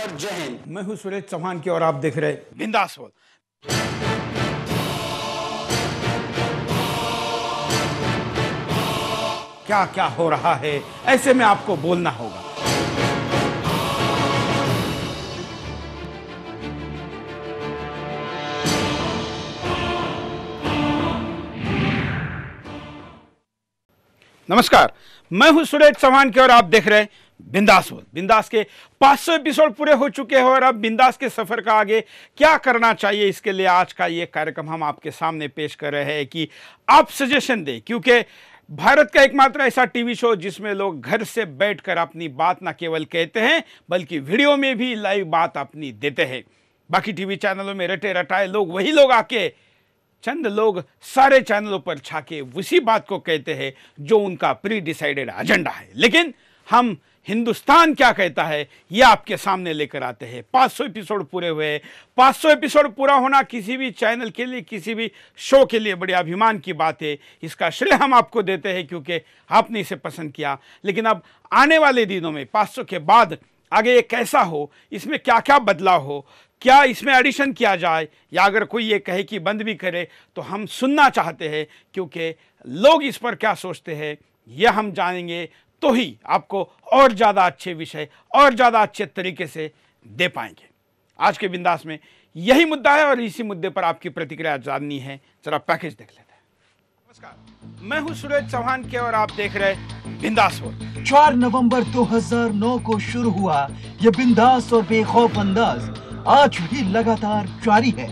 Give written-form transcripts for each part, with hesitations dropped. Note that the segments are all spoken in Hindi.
नमस्कार, जय हिंद। मैं हूं सुरेश चौहान की और आप देख रहे बिंदास बोल। क्या क्या हो रहा है, ऐसे में आपको बोलना होगा। नमस्कार, मैं हूं सुरेश चौहान की और आप देख रहे हैं बिंदास बोल। बिंदास के 500 एपिसोड पूरे हो चुके हैं और अब बिंदास के सफर का आगे क्या करना चाहिए, इसके लिए आज का ये कार्यक्रम हम आपके सामने पेश कर रहे हैं कि आप सजेशन दें, क्योंकि भारत का एकमात्र ऐसा टीवी शो जिसमें लोग घर से बैठकर अपनी बात न केवल कहते हैं बल्कि वीडियो में भी लाइव बात अपनी देते हैं। बाकी टीवी चैनलों में रटे रटाए लोग वही लोग आके चंद लोग सारे चैनलों पर छाके उसी बात को कहते हैं जो उनका प्री डिसाइडेड एजेंडा है। लेकिन हम हिंदुस्तान क्या कहता है ये आपके सामने लेकर आते हैं। 500 एपिसोड पूरे हुए। 500 एपिसोड पूरा होना किसी भी चैनल के लिए, किसी भी शो के लिए बड़े अभिमान की बात है। इसका श्रेय हम आपको देते हैं क्योंकि आपने इसे पसंद किया। लेकिन अब आने वाले दिनों में 500 के बाद आगे ये कैसा हो, इसमें क्या क्या बदलाव हो, क्या इसमें एडिशन किया जाए या अगर कोई ये कहे कि बंद भी करे तो हम सुनना चाहते हैं, क्योंकि लोग इस पर क्या सोचते हैं यह हम जानेंगे तो ही आपको और ज़्यादा अच्छे विषय और ज़्यादा अच्छे तरीके से दे पाएंगे। आज के बिंदास में यही मुद्दा है और इसी मुद्दे पर आपकी प्रतिक्रिया जाननी है। जरा पैकेज देख लेते हैं। नमस्कार, मैं हूं सुरेश चौहान के और आप देख रहे बिंदास बोल। 4 नवंबर 2009 को शुरू हुआ यह बिंदास और बेखौफ अंदाज आज भी लगातार जारी है।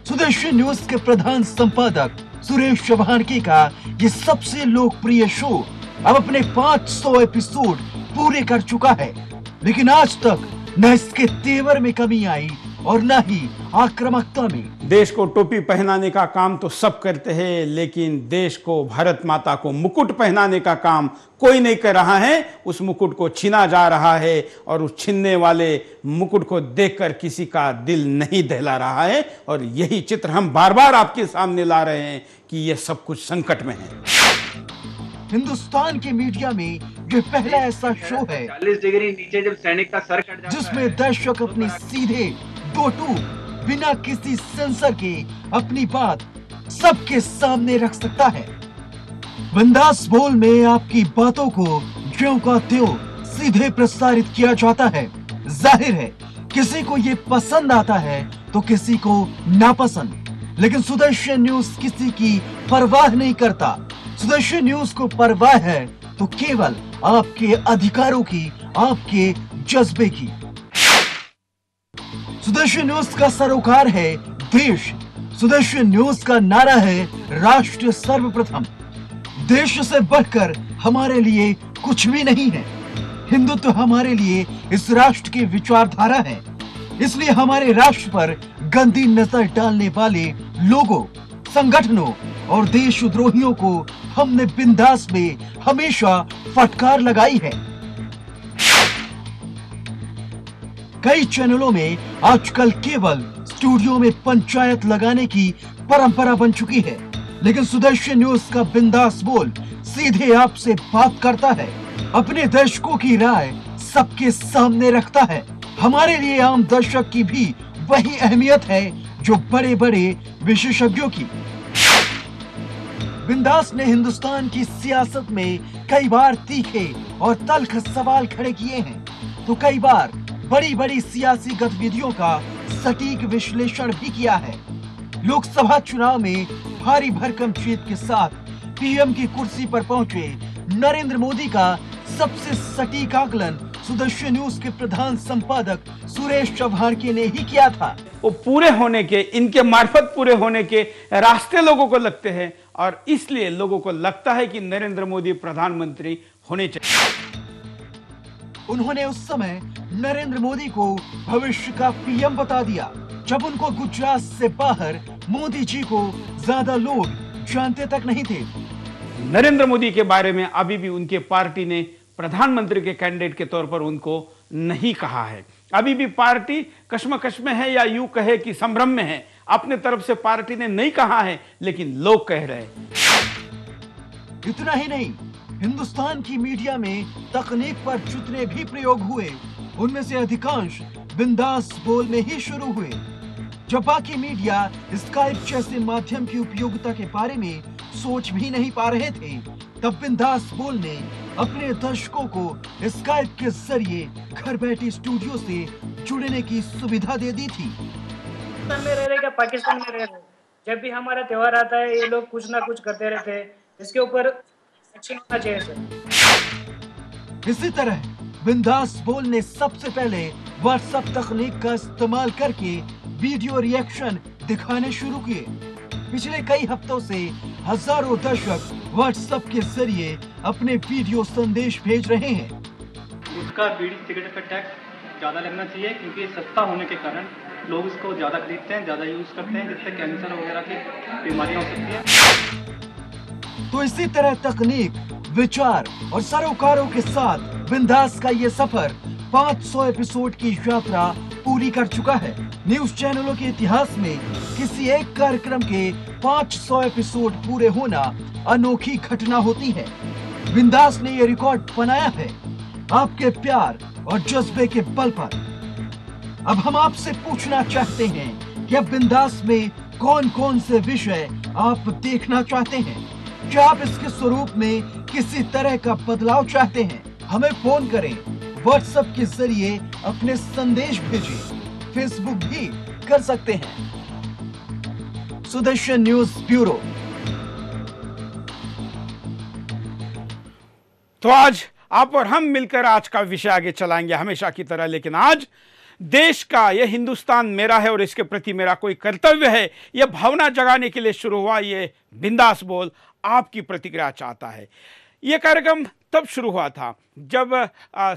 स्वदेशी न्यूज के प्रधान संपादक सुरेश चौहानकी का ये सबसे लोकप्रिय शो अब अपने 500 एपिसोड पूरे कर चुका है, लेकिन आज तक न इसके तेवर में कमी आई और न ही आक्रामकता में। देश को टोपी पहनाने का काम तो सब करते हैं, लेकिन देश को, भारत माता को मुकुट पहनाने का काम कोई नहीं कर रहा है। उस मुकुट को छीना जा रहा है और उस छीनने वाले मुकुट को देखकर किसी का दिल नहीं दहला रहा है। और यही चित्र हम बार बार आपके सामने ला रहे हैं कि यह सब कुछ संकट में है। हिंदुस्तान के मीडिया में ये पहला ऐसा शो है 40 डिग्री नीचे जब सैनिक का सर कट जाता जिसमें दर्शक अपनी सीधे दो टूक बिना किसी सेंसर के अपनी बात सबके सामने रख सकता है। बिंदास बोल में आपकी बातों को ज्यों का त्यों सीधे प्रसारित किया जाता है। जाहिर है किसी को ये पसंद आता है तो किसी को नापसंद, लेकिन सुदर्शन न्यूज किसी की परवाह नहीं करता। सुदर्शन न्यूज को परवाह है तो केवल आपके अधिकारों की, आपके जज्बे की। सुदर्शन न्यूज का सरोकार है देश। सुदर्शन न्यूज का नारा है राष्ट्र सर्वप्रथम। देश से बढ़कर हमारे लिए कुछ भी नहीं है। हिंदुत्व हमारे लिए इस राष्ट्र की विचारधारा है। इसलिए हमारे राष्ट्र पर गंदी नजर डालने वाले लोगों, संगठनों और देशद्रोहियों को हमने बिंदास में हमेशा फटकार लगाई है। कई चैनलों में आजकल केवल स्टूडियो में पंचायत लगाने की परंपरा बन चुकी है, लेकिन सुदर्शन न्यूज का बिंदास बोल सीधे आपसे बात करता है, अपने दर्शकों की राय सबके सामने रखता है। हमारे लिए आम दर्शक की भी वही अहमियत है जो बड़े बड़े विशेषज्ञों की। बिंदास ने हिंदुस्तान की सियासत में कई बार तीखे और तल्ख सवाल खड़े किए हैं, तो कई बार बड़ी बड़ी सियासी गतिविधियों का सटीक विश्लेषण भी किया है। लोकसभा चुनाव में भारी भरकम जीत के साथ पीएम की कुर्सी पर पहुंचे नरेंद्र मोदी का सबसे सटीक आकलन सुदर्शन न्यूज के प्रधान संपादक सुरेश चौहानकी ने ही किया था। वो पूरे होने के, इनके मार्फत पूरे होने के रास्ते लोगों को लगते हैं और इसलिए लोगों को लगता है कि नरेंद्र मोदी प्रधानमंत्री होने चाहिए। उन्होंने उस समय नरेंद्र मोदी को भविष्य का पीएम बता दिया, जब उनको गुजरात से बाहर मोदी जी को ज्यादा लोग जानते तक नहीं थे। नरेंद्र मोदी के बारे में अभी भी उनके पार्टी ने प्रधानमंत्री के कैंडिडेट के तौर पर उनको नहीं कहा है। अभी भी पार्टी कश्मकश में है या यूं कहे कि संभ्रम में है। अपने तरफ से पार्टी ने नहीं कहा है, लेकिन लोग कह रहे हैं। इतना ही नहीं, हिंदुस्तान की मीडिया में तकनीक पर जितने भी प्रयोग हुए उनमें से अधिकांश बिंदास बोल में ही शुरू हुए। जब बाकी मीडिया स्काइप जैसे माध्यम की उपयोगिता के बारे में सोच भी नहीं पा रहे थे, तब बिंदास बोल ने अपने दर्शकों को स्काइप के जरिए घर बैठे स्टूडियो से जुड़ने की सुविधा दे दी थी। पाकिस्तान में रह रहे क्या पाकिस्तान में रह रहे, जब भी हमारा त्योहार आता है ये लोग कुछ ना कुछ करते रहते हैं, इसके ऊपर एक्शन होना चाहिए सर। इसी तरह बिंदास बोल ने सबसे पहले व्हाट्सएप तकनीक का इस्तेमाल करके वीडियो रिएक्शन दिखाने शुरू किए। पिछले कई हफ्तों से हजारों दर्शक व्हाट्सएप के जरिए अपने वीडियो संदेश भेज रहे हैं। उसका बीड़ी सिगरेट का टैक्स ज़्यादा लगना चाहिए, क्योंकि सस्ता होने के कारण लोग इसको ज़्यादा खरीदते हैं, ज़्यादा यूज़ करते हैं, जिससे कैंसर वगैरह की बीमारियां हो सकती हैं। तो इसी तरह तकनीक, विचार और सरोकारों के साथ बिंदास का ये सफर 500 एपिसोड की यात्रा पूरी कर चुका है। न्यूज चैनलों के इतिहास में किसी एक कार्यक्रम के 500 एपिसोड पूरे होना अनोखी घटना होती है। बिंदास ने ये रिकॉर्ड बनाया है आपके प्यार और जज्बे के बल पर। अब हम आपसे पूछना चाहते हैं कि अब बिंदास में कौन कौन से विषय आप देखना चाहते हैं? क्या आप इसके स्वरूप में किसी तरह का बदलाव चाहते हैं? हमें फोन करें, व्हाट्सएप के जरिए अपने संदेश भेजें, फेसबुक भी कर सकते हैं। Sudarshan news bureau. तो आज आप और हम मिलकर आज का विषय आगे चलाएंगे हमेशा की तरह, लेकिन आज देश का, यह हिंदुस्तान मेरा है और इसके प्रति मेरा कोई कर्तव्य है, यह भावना जगाने के लिए शुरू हुआ ये बिंदास बोल आपकी प्रतिक्रिया चाहता है। यह कार्यक्रम तब शुरू हुआ था जब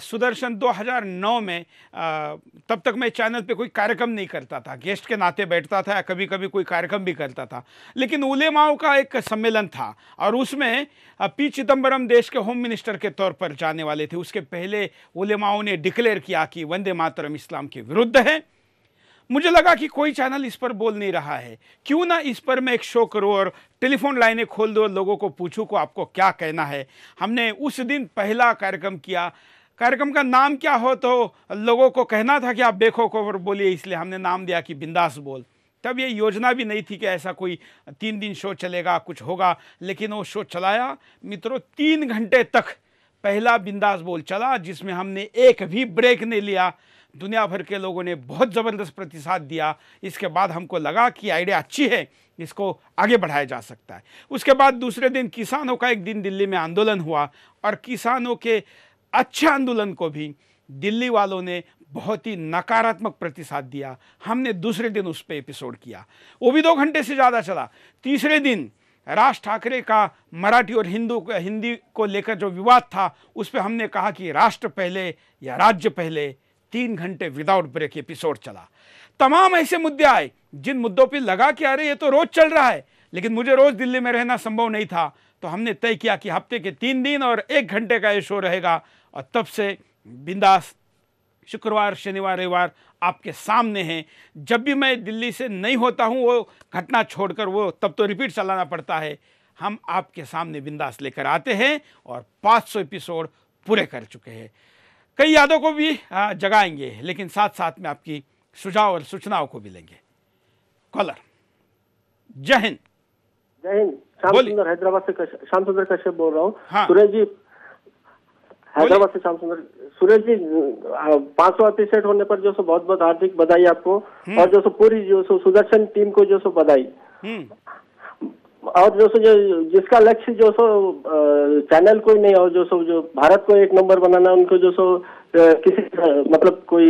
सुदर्शन 2009 में तब तक मैं चैनल पे कोई कार्यक्रम नहीं करता था, गेस्ट के नाते बैठता था, कभी कभी कोई कार्यक्रम भी करता था, लेकिन उलेमाओं का एक सम्मेलन था और उसमें पी चिदम्बरम देश के होम मिनिस्टर के तौर पर जाने वाले थे। उसके पहले उलेमाओं ने डिक्लेयर किया कि वंदे मातरम इस्लाम के विरुद्ध है। मुझे लगा कि कोई चैनल इस पर बोल नहीं रहा है, क्यों ना इस पर मैं एक शो करूं और टेलीफोन लाइनें खोल दूं और लोगों को पूछूं को आपको क्या कहना है। हमने उस दिन पहला कार्यक्रम किया। कार्यक्रम का नाम क्या हो तो लोगों को कहना था कि आप बेखौफ बोलिए, इसलिए हमने नाम दिया कि बिंदास बोल। तब ये योजना भी नहीं थी कि ऐसा कोई 3 दिन शो चलेगा, कुछ होगा, लेकिन वो शो चलाया मित्रों। 3 घंटे तक पहला बिंदास बोल चला, जिसमें हमने एक भी ब्रेक नहीं लिया। दुनिया भर के लोगों ने बहुत ज़बरदस्त प्रतिसाद दिया। इसके बाद हमको लगा कि आइडिया अच्छी है, इसको आगे बढ़ाया जा सकता है। उसके बाद दूसरे दिन किसानों का एक दिन दिल्ली में आंदोलन हुआ और किसानों के अच्छे आंदोलन को भी दिल्ली वालों ने बहुत ही नकारात्मक प्रतिसाद दिया। हमने दूसरे दिन उस पर एपिसोड किया, वो भी 2 घंटे से ज़्यादा चला। तीसरे दिन राज ठाकरे का मराठी और हिंदी को लेकर जो विवाद था, उस पर हमने कहा कि राष्ट्र पहले या राज्य पहले। 3 घंटे विदाउट ब्रेक एपिसोड चला। तमाम ऐसे मुद्दे आए जिन मुद्दों पे लगा कि अरे ये तो रोज चल रहा है, लेकिन मुझे रोज दिल्ली में रहना संभव नहीं था। तो हमने तय किया कि हफ्ते के 3 दिन और 1 घंटे का ये शो रहेगा। और तब से बिंदास शुक्रवार, शनिवार, रविवार आपके सामने हैं। जब भी मैं दिल्ली से नहीं होता हूँ, वो घटना छोड़कर, वो तब तो रिपीट चलाना पड़ता है, हम आपके सामने बिंदास लेकर आते हैं और 500 एपिसोड पूरे कर चुके हैं। कई यादों को भी जगाएंगे, लेकिन साथ साथ में आपकी सुझाव और सूचनाओं को भी लेंगे। कॉलर, जय हिंद। जय हिंद। श्याम सुंदर हैदराबाद से, श्याम सुंदर कश्यप बोल रहा हूँ। हाँ। सूरज जी, हैदराबाद से श्याम सुंदर। सूरज जी, 500 एपिसोड होने पर जो सो बहुत बहुत हार्दिक बधाई आपको, और जो सो पूरी जो सो सुदर्शन टीम को जो सो बधाई। और जो सो जिसका लक्ष्य जो सो चैनल कोई नहीं, और जो भारत को 1 नंबर बनाना, उनको जो सो किसी मतलब कोई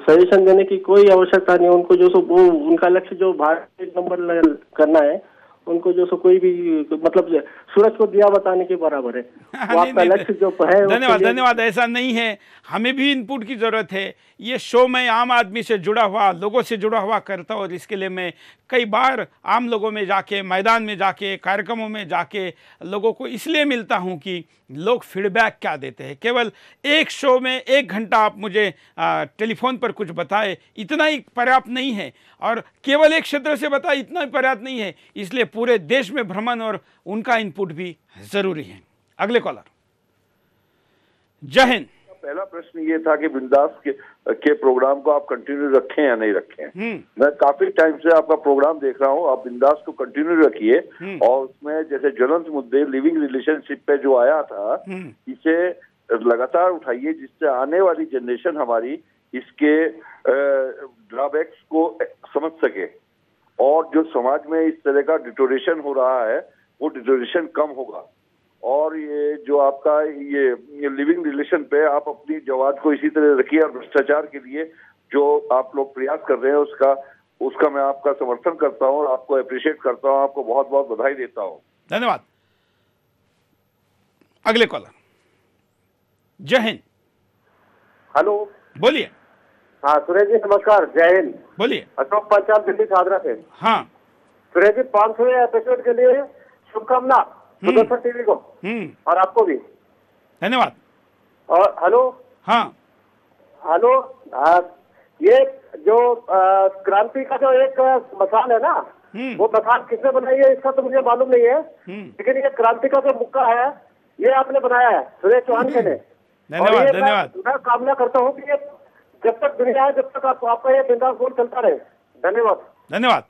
सजेशन देने की कोई आवश्यकता नहीं। उनको जो सो वो उनका लक्ष्य जो भारत 1 नंबर करना है, उनको जो सो कोई भी मतलब सूरज को दिया बताने के बराबर है। वो आपका लक्ष्य जो है। धन्यवाद। ऐसा नहीं है, हमें भी इनपुट की जरूरत है। ये शो मैं आम आदमी से जुड़ा हुआ, लोगों से जुड़ा हुआ करता हूँ, और इसके लिए मैं कई बार आम लोगों में जाके, मैदान में जाके, कार्यक्रमों में जाके लोगों को इसलिए मिलता हूँ कि लोग फीडबैक क्या देते हैं। केवल एक शो में 1 घंटा आप मुझे टेलीफोन पर कुछ बताए, इतना ही पर्याप्त नहीं है, और केवल एक क्षेत्र से बताए, इतना ही पर्याप्त नहीं है। इसलिए पूरे देश में भ्रमण और उनका इनपुट भी जरूरी है। अगले कॉलर, जय हिंद। पहला प्रश्न ये था कि बिंदास के प्रोग्राम को आप कंटिन्यू रखें या नहीं रखें। मैं काफी टाइम से आपका प्रोग्राम देख रहा हूँ, आप बिंदास को कंटिन्यू रखिए और उसमें जैसे ज्वलंत मुद्दे लिविंग रिलेशनशिप पे जो आया था इसे लगातार उठाइए, जिससे आने वाली जनरेशन हमारी इसके ड्रॉबैक्स को समझ सके और जो समाज में इस तरह का डिटोरेशन हो रहा है वो डिटोरेशन कम होगा। और ये जो आपका ये लिविंग रिलेशन पे आप अपनी जवाब को इसी तरह रखिए और भ्रष्टाचार के लिए जो आप लोग प्रयास कर रहे हैं उसका मैं आपका समर्थन करता हूँ और आपको अप्रिशिएट करता हूँ, आपको बहुत बहुत बधाई देता हूँ। धन्यवाद। अगले कॉलर। जय हिंद। हेलो, बोलिए। हाँ सुरेश जी नमस्कार, जय हिंद। बोलिए। अशोक पंचाल दिल्ली सादरा से। हाँ सुरेश जी 500वें एपिसोड के लिए शुभकामना सुदर्शन टीवी को और आपको भी धन्यवाद। और हेलो। हाँ हेलो, ये जो क्रांति का जो एक मसाल है ना, वो मसाल किसने बनाई है इसका तो मुझे मालूम नहीं है, लेकिन ये क्रांति का जो मुक्का है ये आपने बनाया है सुरेश चौहान के ने। धन्यवाद। धन्यवाद। मैं कामना करता हूँ कि ये जब तक दुनिया है जब तक आपका ये बिंदास बोल चलता रहे। धन्यवाद। धन्यवाद।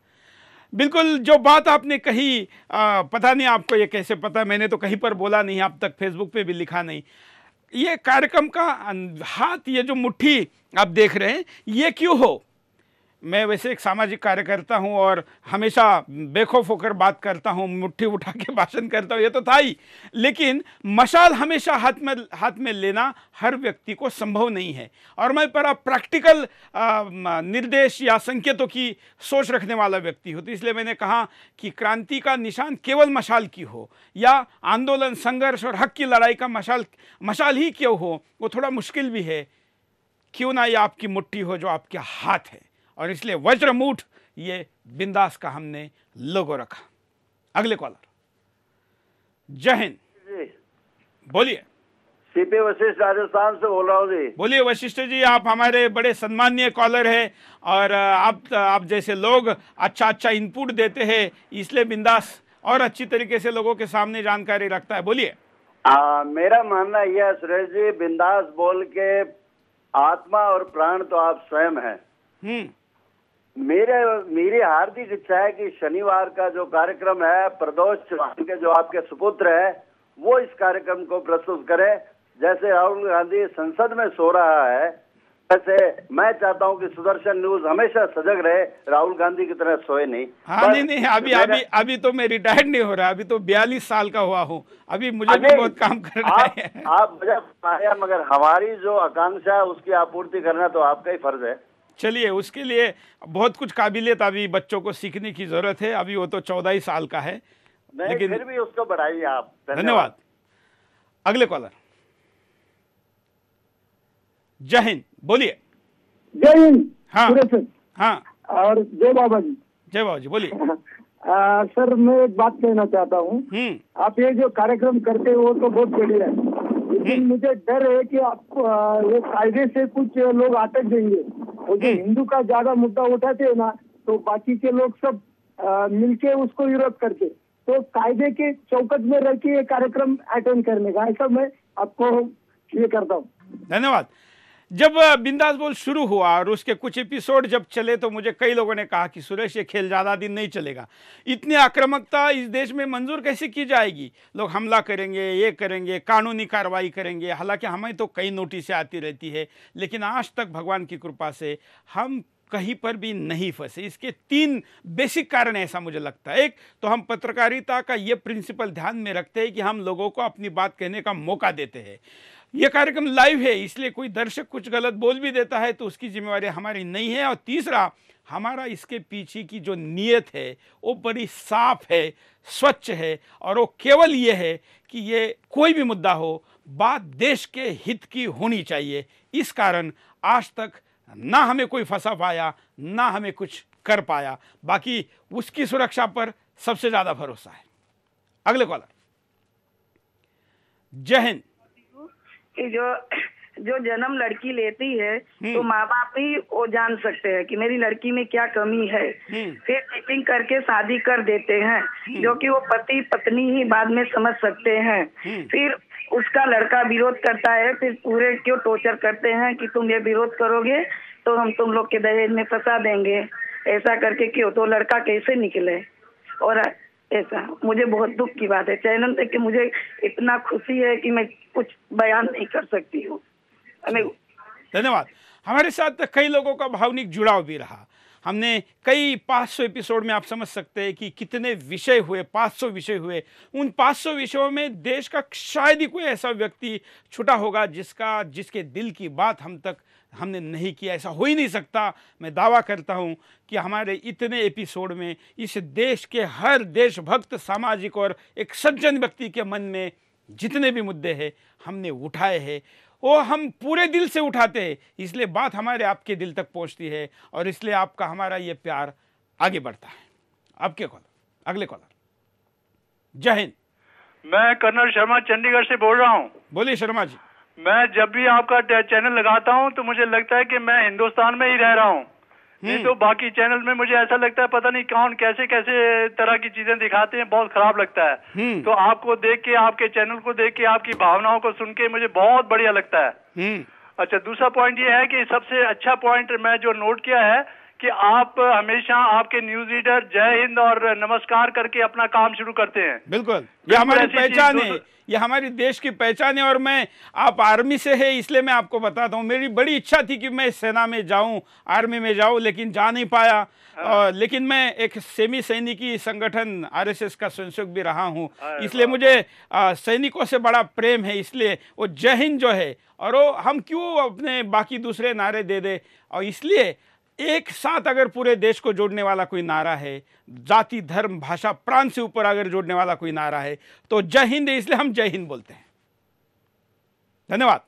बिल्कुल जो बात आपने कही, पता नहीं आपको ये कैसे पता, मैंने तो कहीं पर बोला नहीं, अब तक फेसबुक पे भी लिखा नहीं। ये कार्यक्रम का हाथ, ये जो मुट्ठी आप देख रहे हैं, ये क्यों हो? मैं वैसे एक सामाजिक कार्यकर्ता हूं और हमेशा बेखौफ होकर बात करता हूं, मुट्ठी उठा के भाषण करता हूं, ये तो था ही, लेकिन मशाल हमेशा हाथ में लेना हर व्यक्ति को संभव नहीं है। और मैं पर प्रैक्टिकल निर्देश या संकेतों की सोच रखने वाला व्यक्ति हूं, तो इसलिए मैंने कहा कि क्रांति का निशान केवल मशाल की हो या आंदोलन, संघर्ष और हक की लड़ाई का मशाल ही क्यों हो, वो थोड़ा मुश्किल भी है। क्यों ना ये आपकी मुट्ठी हो जो आपके हाथ है, और इसलिए वज्रमूठ ये बिंदास का हमने लोगो रखा। अगले कॉलर। जय हिंद। बोलिए। सीपी वशिष्ठ राजस्थान से बोल रहा हूँ जी। बोलिए वशिष्ठ जी, आप हमारे बड़े सम्मानीय कॉलर हैं और आप जैसे लोग अच्छा इनपुट देते हैं, इसलिए बिंदास और अच्छी तरीके से लोगों के सामने जानकारी रखता है। बोलिए। मेरा मानना यह है सुरेश जी, बिंदास बोल के आत्मा और प्राण तो आप स्वयं हैं। मेरी हार्दिक इच्छा है कि शनिवार का जो कार्यक्रम है प्रदोष चौहान के जो आपके सुपुत्र है वो इस कार्यक्रम को प्रस्तुत करे। जैसे राहुल गांधी संसद में सो रहा है, वैसे मैं चाहता हूं कि सुदर्शन न्यूज हमेशा सजग रहे, राहुल गांधी की तरह सोए नहीं। हाँ नहीं, अभी तो मैं रिटायर्ड नहीं हो रहा, अभी तो 42 साल का हुआ हूँ, अभी मुझे भी बहुत काम करना है। आप मजा, मगर हमारी जो आकांक्षा है उसकी आपूर्ति करना तो आपका ही फर्ज है। चलिए, उसके लिए बहुत कुछ काबिलियत अभी बच्चों को सीखने की जरूरत है, अभी वो तो 14 ही साल का है, लेकिन फिर भी उसको बढ़ाइए आप। धन्यवाद। अगले कॉलर। जय हिंद। बोलिए। जय हिंद। हाँ हाँ, और जय बाबा जी। जय बाबा जी, बोलिए। सर मैं एक बात कहना चाहता हूँ, आप ये जो कार्यक्रम करते हो तो बहुत बढ़िया है, लेकिन मुझे डर है कि आपको वो कायदे से कुछ लोग अटक देंगे, और जो हिंदू का ज्यादा मुद्दा उठाते हैं ना तो बाकी के लोग सब मिलके उसको विरोध करते, तो कायदे के चौकट में रह के ये कार्यक्रम अटेंड करने का, ऐसा मैं आपको ये करता हूँ। धन्यवाद। जब बिंदास बोल शुरू हुआ और उसके कुछ एपिसोड जब चले तो मुझे कई लोगों ने कहा कि सुरेश ये खेल ज़्यादा दिन नहीं चलेगा, इतनी आक्रामकता इस देश में मंजूर कैसे की जाएगी, लोग हमला करेंगे, ये करेंगे, कानूनी कार्रवाई करेंगे। हालांकि हमें तो कई नोटिसें आती रहती है, लेकिन आज तक भगवान की कृपा से हम कहीं पर भी नहीं फंसे। इसके 3 बेसिक कारण है ऐसा मुझे लगता है। एक तो हम पत्रकारिता का ये प्रिंसिपल ध्यान में रखते हैं कि हम लोगों को अपनी बात कहने का मौका देते हैं। ये कार्यक्रम लाइव है, इसलिए कोई दर्शक कुछ गलत बोल भी देता है तो उसकी जिम्मेवारी हमारी नहीं है। और तीसरा, हमारा इसके पीछे की जो नीयत है वो बड़ी साफ है, स्वच्छ है, और वो केवल ये है कि ये कोई भी मुद्दा हो, बात देश के हित की होनी चाहिए। इस कारण आज तक ना हमें कोई फंसा पाया, ना हमें कुछ कर पाया, बाकी उसकी सुरक्षा पर सबसे ज़्यादा भरोसा है। अगले कॉलर। जय हिंद। जो जन्म लड़की लेती है तो माँ बाप ही वो जान सकते हैं कि मेरी लड़की में क्या कमी है, फिर चीटिंग करके शादी कर देते हैं, जो कि वो पति पत्नी ही बाद में समझ सकते हैं। फिर उसका लड़का विरोध करता है, फिर पूरे क्यों टॉर्चर करते हैं कि तुम ये विरोध करोगे तो हम तुम लोग के दहेज में फंसा देंगे, ऐसा करके क्यों, तो लड़का कैसे निकले। और ऐसा मुझे बहुत दुख की बात है। चैनल देख के मुझे इतना खुशी है कि मैं कुछ बयान नहीं कर सकती हूँ। धन्यवाद। हमारे साथ कई लोगों का भावनिक जुड़ाव भी रहा। हमने कई 500 एपिसोड में आप समझ सकते हैं कि कितने विषय हुए, 500 विषय हुए। उन 500 विषयों में देश का शायद ही कोई ऐसा व्यक्ति छुटा होगा जिसके दिल की बात हम तक हमने नहीं किया। ऐसा हो ही नहीं सकता। मैं दावा करता हूं कि हमारे इतने एपिसोड में इस देश के हर देशभक्त, सामाजिक और एक सज्जन व्यक्ति के मन में जितने भी मुद्दे हैं हमने उठाए हैं, वो हम पूरे दिल से उठाते हैं। इसलिए बात हमारे आपके दिल तक पहुंचती है और इसलिए आपका हमारा ये प्यार आगे बढ़ता है। आपके कॉलर, अगले कॉलर। जय हिंद। मैं कर्नल शर्मा चंडीगढ़ से बोल रहा हूँ। बोलिए शर्मा जी। मैं जब भी आपका चैनल लगाता हूँ तो मुझे लगता है कि मैं हिंदुस्तान में ही रह रहा हूँ। नहीं तो बाकी चैनल में मुझे ऐसा लगता है पता नहीं कौन कैसे कैसे तरह की चीजें दिखाते हैं, बहुत खराब लगता है। तो आपको देख के, आपके चैनल को देख के, आपकी भावनाओं को सुन के मुझे बहुत बढ़िया लगता है। अच्छा, दूसरा पॉइंट ये है कि सबसे अच्छा पॉइंट मैं जो नोट किया है कि आप हमेशा आपके न्यूज रीडर जय हिंद और नमस्कार करके अपना काम शुरू करते हैं। बिल्कुल, ये हमारी पहचान है, ये हमारी देश की पहचान है। और मैं, आप आर्मी से है इसलिए मैं आपको बताता हूँ, मेरी बड़ी इच्छा थी कि मैं सेना में जाऊं, आर्मी में जाऊं, लेकिन जा नहीं पाया। लेकिन मैं एक सेमी सैनिकी संगठन आरएसएस का संयोजक भी रहा हूं, इसलिए मुझे सैनिकों से बड़ा प्रेम है। इसलिए वो जय हिंद जो है, और वो हम क्यों अपने बाकी दूसरे नारे दे दे। और इसलिए एक साथ अगर पूरे देश को जोड़ने वाला कोई नारा है, जाति, धर्म, भाषा, प्रांत से ऊपर अगर जोड़ने वाला कोई नारा है तो जय हिंद है, इसलिए हम जय हिंद बोलते हैं। धन्यवाद।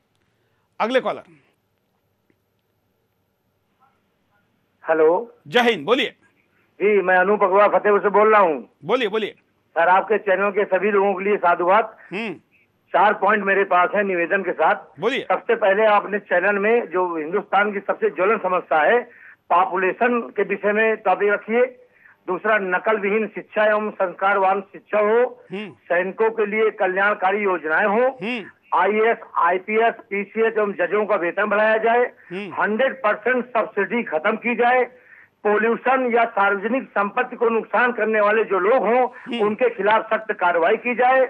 अगले कॉलर। हेलो, जय हिंद, बोलिए। जी, मैं अनूप अग्रवाल फतेहपुर से बोल रहा हूँ। बोलिए बोलिए। सर, आपके चैनल के सभी लोगों के लिए साधुवाद। 4 पॉइंट मेरे पास है निवेदन के साथ। बोलिए। सबसे पहले आपने चैनल में जो हिंदुस्तान की सबसे ज्वलंत समस्या है, पॉपुलेशन के विषय में टॉपिक रखिए। दूसरा, नकल विहीन शिक्षा एवं संस्कारवान शिक्षा हो। सैनिकों के लिए कल्याणकारी योजनाएं हो। आईएएस, आईपीएस, पीसीएस एवं जजों का वेतन बढ़ाया जाए। 100% सब्सिडी खत्म की जाए। पोल्यूशन या सार्वजनिक संपत्ति को नुकसान करने वाले जो लोग हों उनके खिलाफ सख्त कार्रवाई की जाए।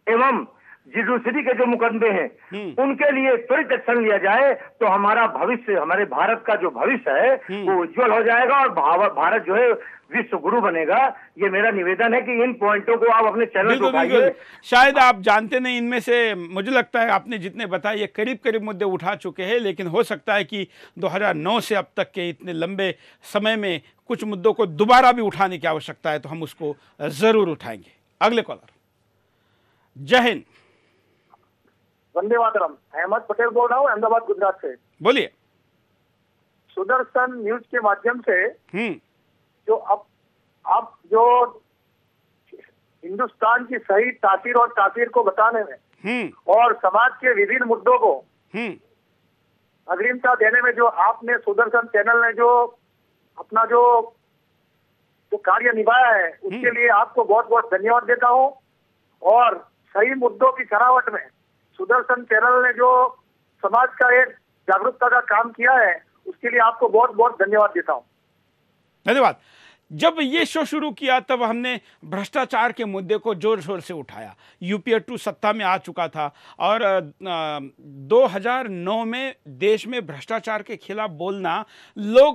एवं जुडिशरी के जो मुकदमे हैं उनके लिए त्वरित एक्शन लिया जाए, तो हमारा भविष्य, हमारे भारत का जो भविष्य है वो उज्जवल हो जाएगा और भारत जो है विश्व गुरु बनेगा। ये मेरा निवेदन है कि इन पॉइंटों को आप अपने चैनल को उठाइए। शायद आप जानते नहीं, इनमें से मुझे लगता है आपने जितने बताए ये करीब करीब मुद्दे उठा चुके हैं, लेकिन हो सकता है कि 2009 से अब तक के इतने लंबे समय में कुछ मुद्दों को दोबारा भी उठाने की आवश्यकता है, तो हम उसको जरूर उठाएंगे। अगले कॉलर। जय हिंद। वंदे मातरम। अहमद पटेल बोल रहा हूँ, अहमदाबाद, गुजरात से। बोलिए। सुदर्शन न्यूज के माध्यम से जो अब जो हिंदुस्तान की सही तासीर और तासीर को बताने में और समाज के विभिन्न मुद्दों को अग्रिमता देने में जो आपने सुदर्शन चैनल ने जो अपना जो कार्य निभाया है उसके लिए आपको बहुत बहुत धन्यवाद देता हूँ। और सही मुद्दों की छरावट में सुदर्शन चैनल ने जो समाज का एक जागरूकता का काम किया है उसके लिए आपको बहुत बहुत धन्यवाद देता हूँ। धन्यवाद। जब ये शो शुरू किया तब हमने भ्रष्टाचार के मुद्दे को जोर शोर से उठाया। यूपीए 2 सत्ता में आ चुका था और 2009 में देश में भ्रष्टाचार के खिलाफ बोलना,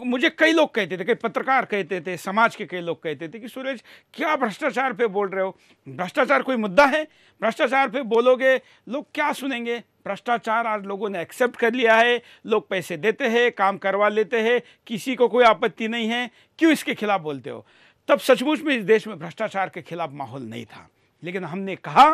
मुझे कई लोग कहते थे, कई पत्रकार कहते थे, समाज के कई लोग कहते थे कि सूरज क्या भ्रष्टाचार पे बोल रहे हो, भ्रष्टाचार कोई मुद्दा है, भ्रष्टाचार पे बोलोगे लोग क्या सुनेंगे। भ्रष्टाचार आज लोगों ने एक्सेप्ट कर लिया है, लोग पैसे देते हैं, काम करवा लेते हैं, किसी को कोई आपत्ति नहीं है, क्यों इसके खिलाफ बोलते हो। तब सचमुच में इस देश में भ्रष्टाचार के खिलाफ माहौल नहीं था, लेकिन हमने कहा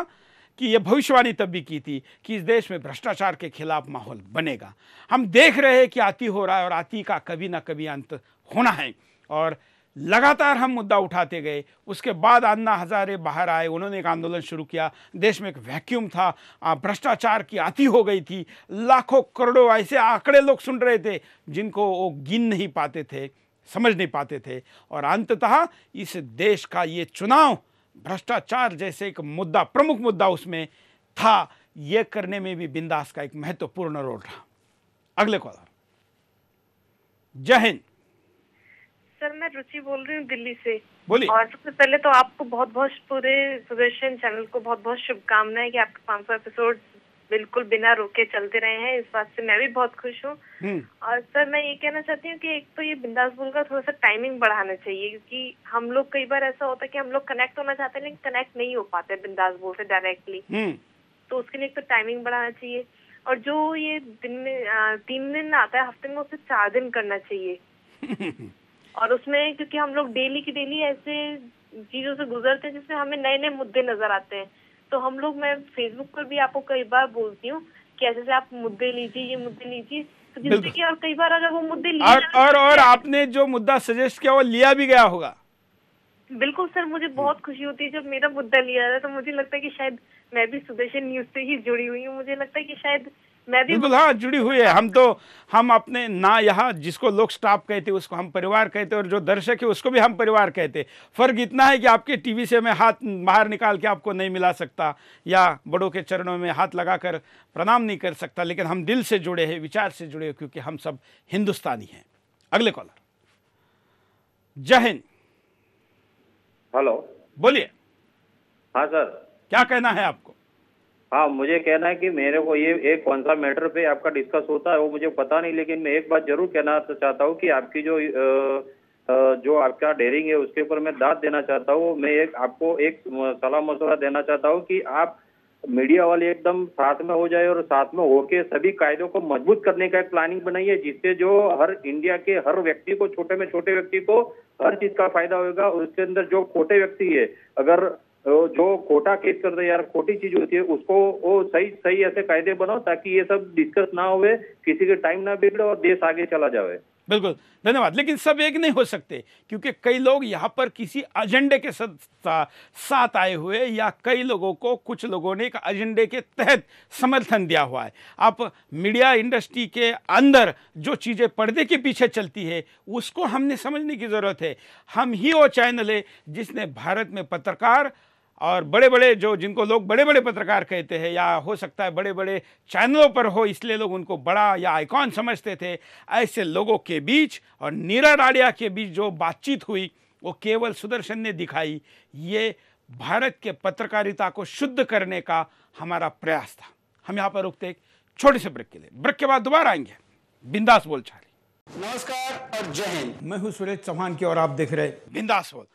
कि यह भविष्यवाणी तब भी की थी कि इस देश में भ्रष्टाचार के खिलाफ माहौल बनेगा। हम देख रहे हैं कि आती हो रहा है और आती का कभी ना कभी अंत होना है, और लगातार हम मुद्दा उठाते गए। उसके बाद अन्ना हजारे बाहर आए, उन्होंने एक आंदोलन शुरू किया। देश में एक वैक्यूम था, भ्रष्टाचार की आती हो गई थी, लाखों करोड़ों ऐसे आंकड़े लोग सुन रहे थे जिनको वो गिन नहीं पाते थे, समझ नहीं पाते थे। और अंततः इस देश का ये चुनाव भ्रष्टाचार जैसे एक मुद्दा, प्रमुख मुद्दा उसमें था ये करने में भी बिंदास का एक महत्वपूर्ण रोल रहा। अगले कॉलर। जय हिंद सर, मैं रुचि बोल रही हूँ दिल्ली से। बोलिए। और सबसे पहले तो आपको बहुत बहुत पूरे सुदर्शन चैनल को बहुत बहुत शुभकामनाएं कि आपके 500 एपिसोड बिल्कुल बिना रोके चलते रहे हैं। इस बात से मैं भी बहुत खुश हूँ। और सर मैं ये कहना चाहती हूँ कि एक तो ये बिंदास बोल का थोड़ा सा टाइमिंग बढ़ाना चाहिए, क्योंकि हम लोग कई बार ऐसा होता है कि हम लोग कनेक्ट होना चाहते हैं लेकिन कनेक्ट नहीं हो पाते बिंदास बोल से डायरेक्टली। तो उसके लिए एक तो टाइमिंग बढ़ाना चाहिए, और जो ये दिन में 3 दिन आता है हफ्ते में, उसे 4 दिन करना चाहिए। और उसमें क्योंकि हम लोग डेली की डेली ऐसे चीजों से गुजरते हैं जिसमें हमें नए नए मुद्दे नजर आते हैं, तो हम लोग, मैं फेसबुक पर भी आपको कई बार बोलती हूँ कि ऐसे से आप मुद्दे लीजिए, ये मुद्दे लीजिए, तो जिससे कि और कई बार अगर वो मुद्दे और आपने जो मुद्दा सजेस्ट किया वो लिया भी गया होगा। बिल्कुल सर, मुझे बहुत खुशी होती है जब मेरा मुद्दा लिया जाए। तो मुझे लगता है कि शायद मैं भी सुदर्शन न्यूज से ही जुड़ी हुई हूँ। मुझे लगता है कि शायद मैं भी बिल्कुल, हाँ, जुड़ी हुई है। हम अपने ना यहाँ जिसको लोग स्टाफ कहते उसको हम परिवार कहते, और जो दर्शक है उसको भी हम परिवार कहते। फर्क इतना है कि आपके टीवी से मैं हाथ बाहर निकाल के आपको नहीं मिला सकता या बड़ों के चरणों में हाथ लगाकर प्रणाम नहीं कर सकता, लेकिन हम दिल से जुड़े हैं, विचार से जुड़े हैं, क्योंकि हम सब हिंदुस्तानी हैं। अगले कॉलर। जय हिंद। हेलो, बोलिए। हाँ सर, क्या कहना है आपको? हाँ, मुझे कहना है कि मेरे को ये एक कौन सा मैटर पे आपका डिस्कस होता है वो मुझे पता नहीं, लेकिन मैं एक बात जरूर कहना चाहता हूँ कि आपकी जो आपका डेयरिंग है उसके ऊपर मैं दाद देना चाहता हूँ। मैं आपको एक सलाह मशवरा देना चाहता हूँ कि आप मीडिया वाले एकदम साथ में हो जाए और साथ में होके सभी कायदों को मजबूत करने का एक प्लानिंग बनाइए, जिससे जो हर इंडिया के हर व्यक्ति को, छोटे में छोटे व्यक्ति को हर चीज का फायदा होगा। और उसके अंदर जो खोटे व्यक्ति है, अगर जो खोटा केस करते हैं यार, खोटी चीज होती है, उसको वो सही ऐसे कायदे बनाओ ताकि ये सब डिस्कस ना हुए, किसी के टाइम ना बिगड़े और देश आगे चला जाए। बिल्कुल, धन्यवाद। लेकिन सब एक नहीं हो सकते, क्योंकि कई लोग यहाँ पर किसी एजेंडे के साथ आए हुए, या कई लोगों को, कुछ लोगों ने एक एजेंडे के तहत समर्थन दिया हुआ है। आप मीडिया इंडस्ट्री के अंदर जो चीज़ें पर्दे के पीछे चलती है उसको हमने समझने की ज़रूरत है। हम ही वो चैनल है जिसने भारत में पत्रकार और बड़े बड़े, जो जिनको लोग बड़े बड़े पत्रकार कहते हैं, या हो सकता है बड़े बड़े चैनलों पर हो इसलिए लोग उनको बड़ा या आइकॉन समझते थे, ऐसे लोगों के बीच और नीरा राडिया के बीच जो बातचीत हुई वो केवल सुदर्शन ने दिखाई। ये भारत के पत्रकारिता को शुद्ध करने का हमारा प्रयास था। हम यहाँ पर रुकते एक छोटे से ब्रेक के लिए, ब्रेक के बाद दोबारा आएंगे बिंदास बोल चाली। नमस्कार और जय हिंद। मैं हूँ सुरेश चौहान की और आप देख रहे बिंदास बोल।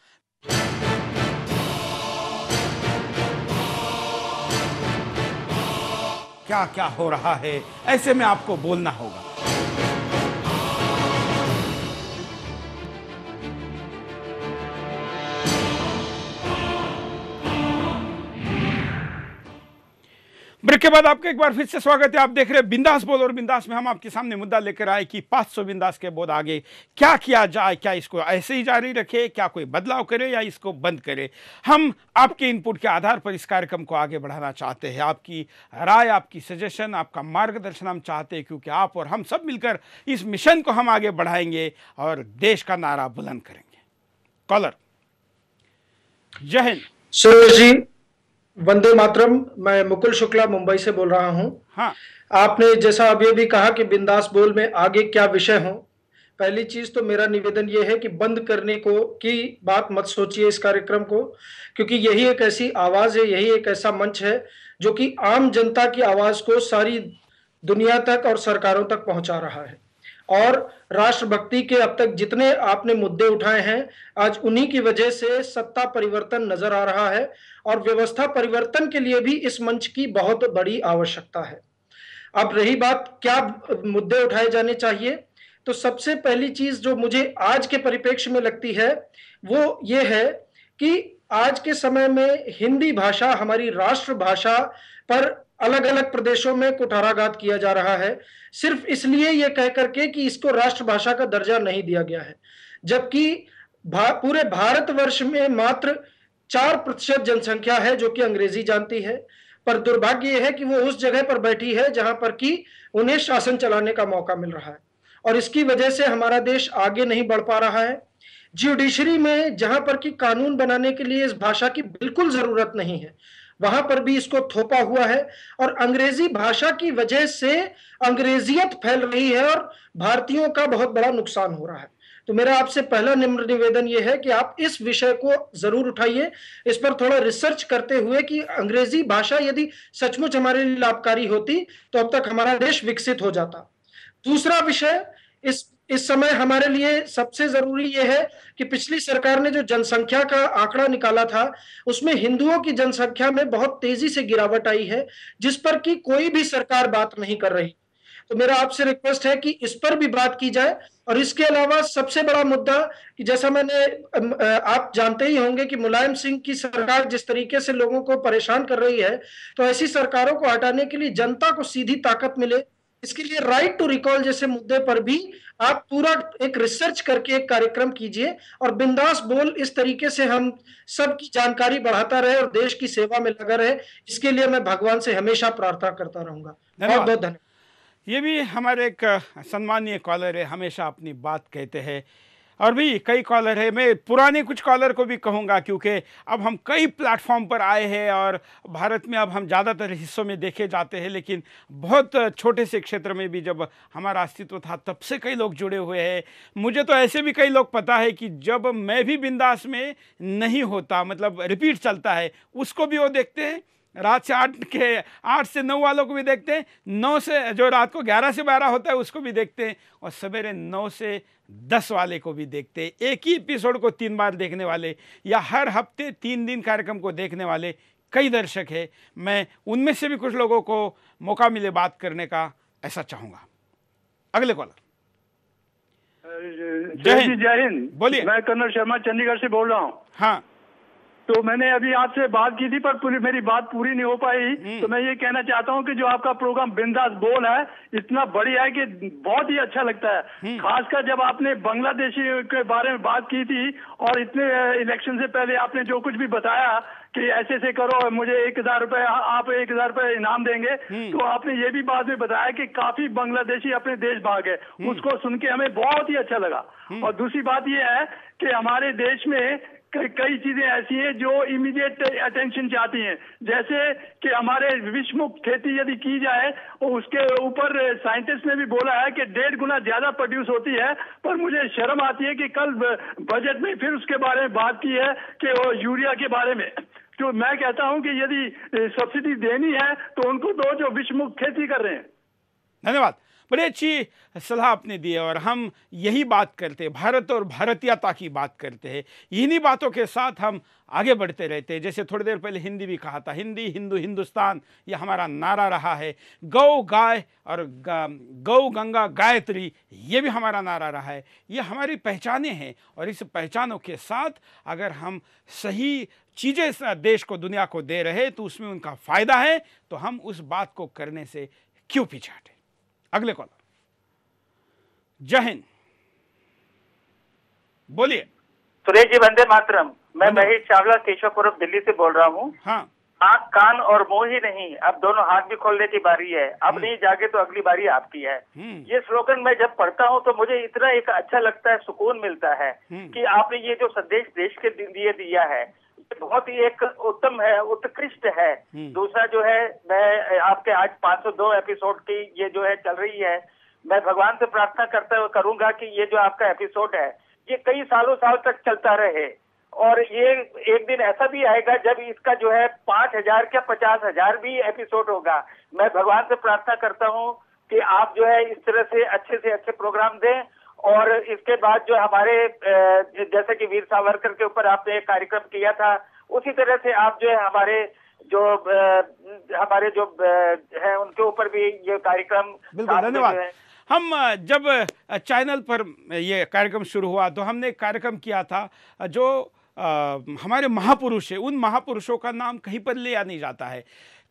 क्या क्या हो रहा है, ऐसे में आपको बोलना होगा। ब्रेक के बाद आपका एक बार फिर से स्वागत है। आप देख रहे हैं बिंदास बोल, और बिंदास में हम आपके सामने मुद्दा लेकर आए कि 500 बिंदास के बाद आगे क्या किया जाए। क्या इसको ऐसे ही जारी रखे, क्या कोई बदलाव करे, या इसको बंद करे। हम आपके इनपुट के आधार पर इस कार्यक्रम को आगे बढ़ाना चाहते हैं। आपकी राय, आपकी सजेशन, आपका मार्गदर्शन हम चाहते हैं, क्योंकि आप और हम सब मिलकर इस मिशन को हम आगे बढ़ाएंगे और देश का नारा बुलंद करेंगे। कॉलर। जय हिंद। सुरेश जी, वंदे मातरम। मैं मुकुल शुक्ला मुंबई से बोल रहा हूं। हाँ, आपने जैसा अभी भी कहा कि बिंदास बोल में आगे क्या विषय हो, पहली चीज तो मेरा निवेदन यह है कि बंद करने को की बात मत सोचिए इस कार्यक्रम को, क्योंकि यही एक ऐसी आवाज है, यही एक ऐसा मंच है जो कि आम जनता की आवाज को सारी दुनिया तक और सरकारों तक पहुंचा रहा है। और राष्ट्रभक्ति के अब तक जितने आपने मुद्दे उठाए हैं, आज उन्हीं की वजह से सत्ता परिवर्तन नजर आ रहा है, और व्यवस्था परिवर्तन के लिए भी इस मंच की बहुत बड़ी आवश्यकता है। अब रही बात क्या मुद्दे उठाए जाने चाहिए, तो सबसे पहली चीज जो मुझे आज के परिप्रेक्ष्य में लगती है वो ये है कि आज के समय में हिंदी भाषा, हमारी राष्ट्र भाषा पर अलग अलग प्रदेशों में कुठाराघात किया जा रहा है, सिर्फ इसलिए यह कह करके कि इसको राष्ट्रभाषा का दर्जा नहीं दिया गया है, जबकि पूरे भारतवर्ष में मात्र 4% जनसंख्या है जो कि अंग्रेजी जानती है। पर दुर्भाग्य यह है कि वो उस जगह पर बैठी है जहां पर कि उन्हें शासन चलाने का मौका मिल रहा है, और इसकी वजह से हमारा देश आगे नहीं बढ़ पा रहा है। जुडिशरी में जहां पर कि कानून बनाने के लिए इस भाषा की बिल्कुल जरूरत नहीं है, वहां पर भी इसको थोपा हुआ है और अंग्रेजी भाषा की वजह से अंग्रेजियत फैल रही है और भारतीयों का बहुत बड़ा नुकसान हो रहा है। तो मेरा आपसे पहला निम्र निवेदन यह है कि आप इस विषय को जरूर उठाइए, इस पर थोड़ा रिसर्च करते हुए कि अंग्रेजी भाषा यदि सचमुच हमारे लिए लाभकारी होती तो अब तक हमारा देश विकसित हो जाता। दूसरा विषय, इस समय हमारे लिए सबसे जरूरी यह है कि पिछली सरकार ने जो जनसंख्या का आंकड़ा निकाला था उसमें हिंदुओं की जनसंख्या में बहुत तेजी से गिरावट आई है, जिस पर कि कोई भी सरकार बात नहीं कर रही। तो मेरा आपसे रिक्वेस्ट है कि इस पर भी बात की जाए। और इसके अलावा सबसे बड़ा मुद्दा कि जैसा आप जानते ही होंगे कि मुलायम सिंह की सरकार जिस तरीके से लोगों को परेशान कर रही है, तो ऐसी सरकारों को हटाने के लिए जनता को सीधी ताकत मिले, इसके लिए राइट टू रिकॉल जैसे मुद्दे पर भी आप पूरा एक रिसर्च करके एक कार्यक्रम कीजिए और बिंदास बोल इस तरीके से हम सबकी जानकारी बढ़ाता रहे और देश की सेवा में लगा रहे। इसके लिए मैं भगवान से हमेशा प्रार्थना करता रहूंगा। बहुत बहुत धन्यवाद। ये भी हमारे एक सम्मानीय कॉलर है, हमेशा अपनी बात कहते हैं और भी कई कॉलर है। मैं पुराने कुछ कॉलर को भी कहूँगा क्योंकि अब हम कई प्लेटफॉर्म पर आए हैं और भारत में अब हम ज़्यादातर हिस्सों में देखे जाते हैं, लेकिन बहुत छोटे से क्षेत्र में भी जब हमारा अस्तित्व था तब से कई लोग जुड़े हुए हैं। मुझे तो ऐसे भी कई लोग पता है कि जब मैं भी बिंदास में नहीं होता, मतलब रिपीट चलता है, उसको भी वो देखते हैं। रात से 8 से 9 वालों को भी देखते हैं, 9 से जो रात को 11 से 12 होता है उसको भी देखते हैं, और सवेरे 9 से 10 वाले को भी देखते हैं। एक ही एपिसोड को 3 बार देखने वाले या हर हफ्ते 3 दिन कार्यक्रम को देखने वाले कई दर्शक हैं। मैं उनमें से भी कुछ लोगों को मौका मिले बात करने का, ऐसा चाहूँगा। अगले कॉलर। जय हिंद। बोलिए। मैं कर्नल शर्मा चंडीगढ़ से बोल रहा हूँ। हाँ, तो मैंने अभी आपसे बात की थी पर मेरी बात पूरी नहीं हो पाई। तो मैं ये कहना चाहता हूँ कि जो आपका प्रोग्राम बिंदास बोल है इतना बढ़िया है कि बहुत ही अच्छा लगता है। खासकर जब आपने बांग्लादेशी के बारे में बात की थी और इतने इलेक्शन से पहले आपने जो कुछ भी बताया कि ऐसे ऐसे करो, मुझे 1000 रुपए, आप 1000 रुपए इनाम देंगे, तो आपने ये भी बाद में बताया कि काफी बांग्लादेशी अपने देश भागे। उसको सुन के हमें बहुत ही अच्छा लगा। और दूसरी बात ये है कि हमारे देश में कई चीजें ऐसी हैं जो इमीडिएट अटेंशन चाहती हैं, जैसे कि हमारे विषमुक्त खेती यदि की जाए, उसके ऊपर साइंटिस्ट ने भी बोला है कि 1.5 गुना ज्यादा प्रोड्यूस होती है। पर मुझे शर्म आती है कि कल बजट में फिर उसके बारे में बात की है कि वो यूरिया के बारे में। तो मैं कहता हूं कि यदि सब्सिडी देनी है तो उनको दो जो विषमुक्त खेती कर रहे हैं। धन्यवाद। बड़ी अच्छी सलाह आपने दी है और हम यही बात करते हैं, भारत और भारतीयता की बात करते हैं। इन्हीं बातों के साथ हम आगे बढ़ते रहते हैं। जैसे थोड़ी देर पहले हिंदी भी कहा था, हिंदी हिंदू हिंदुस्तान, ये हमारा नारा रहा है। गौ गाय और गौ गंगा गायत्री, ये भी हमारा नारा रहा है। ये हमारी पहचानें हैं और इस पहचानों के साथ अगर हम सही चीज़ें देश को, दुनिया को दे रहे तो उसमें उनका फ़ायदा है, तो हम उस बात को करने से क्यों पीछे हटें। अगले कॉलर। जय हिंद। बोलिए। सुरेश जी, वंदे मातरम। मैं महेश चावला केशवपुरम दिल्ली से बोल रहा हूँ। हाँ। आँख कान और मुंह ही नहीं, अब दोनों हाथ भी खोलने की बारी है। अब नहीं जागे तो अगली बारी आपकी है। ये स्लोगन मैं जब पढ़ता हूँ तो मुझे इतना एक अच्छा लगता है, सुकून मिलता है कि आपने ये जो संदेश देश के लिए दिया है बहुत ही एक उत्तम है, उत्कृष्ट है। दूसरा जो है, मैं आपके आज 502 एपिसोड की ये जो है चल रही है, मैं भगवान से प्रार्थना करूंगा कि ये जो आपका एपिसोड है ये कई सालों साल तक चलता रहे और ये एक दिन ऐसा भी आएगा जब इसका जो है 5000 क्या 50,000 भी एपिसोड होगा। मैं भगवान से प्रार्थना करता हूँ कि आप जो है इस तरह से अच्छे प्रोग्राम दें। और इसके बाद जो हमारे जैसे कि वीर सावरकर के ऊपर आपने एक कार्यक्रम किया था, उसी तरह से आप जो है हमारे जो है उनके ऊपर भी ये कार्यक्रम। बिल्कुल, धन्यवाद। हम जब चैनल पर ये कार्यक्रम शुरू हुआ तो हमने एक कार्यक्रम किया था जो हमारे महापुरुष है, उन महापुरुषों का नाम कहीं पर लिया नहीं जाता है।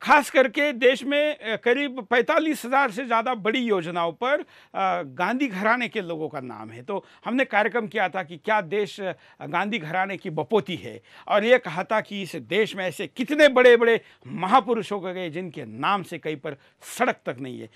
खास करके देश में करीब 45,000 से ज़्यादा बड़ी योजनाओं पर गांधी घराने के लोगों का नाम है। तो हमने कार्यक्रम किया था कि क्या देश गांधी घराने की बपोती है, और ये कहा था कि इस देश में ऐसे कितने बड़े बड़े महापुरुष हो गए जिनके नाम से कहीं पर सड़क तक नहीं है।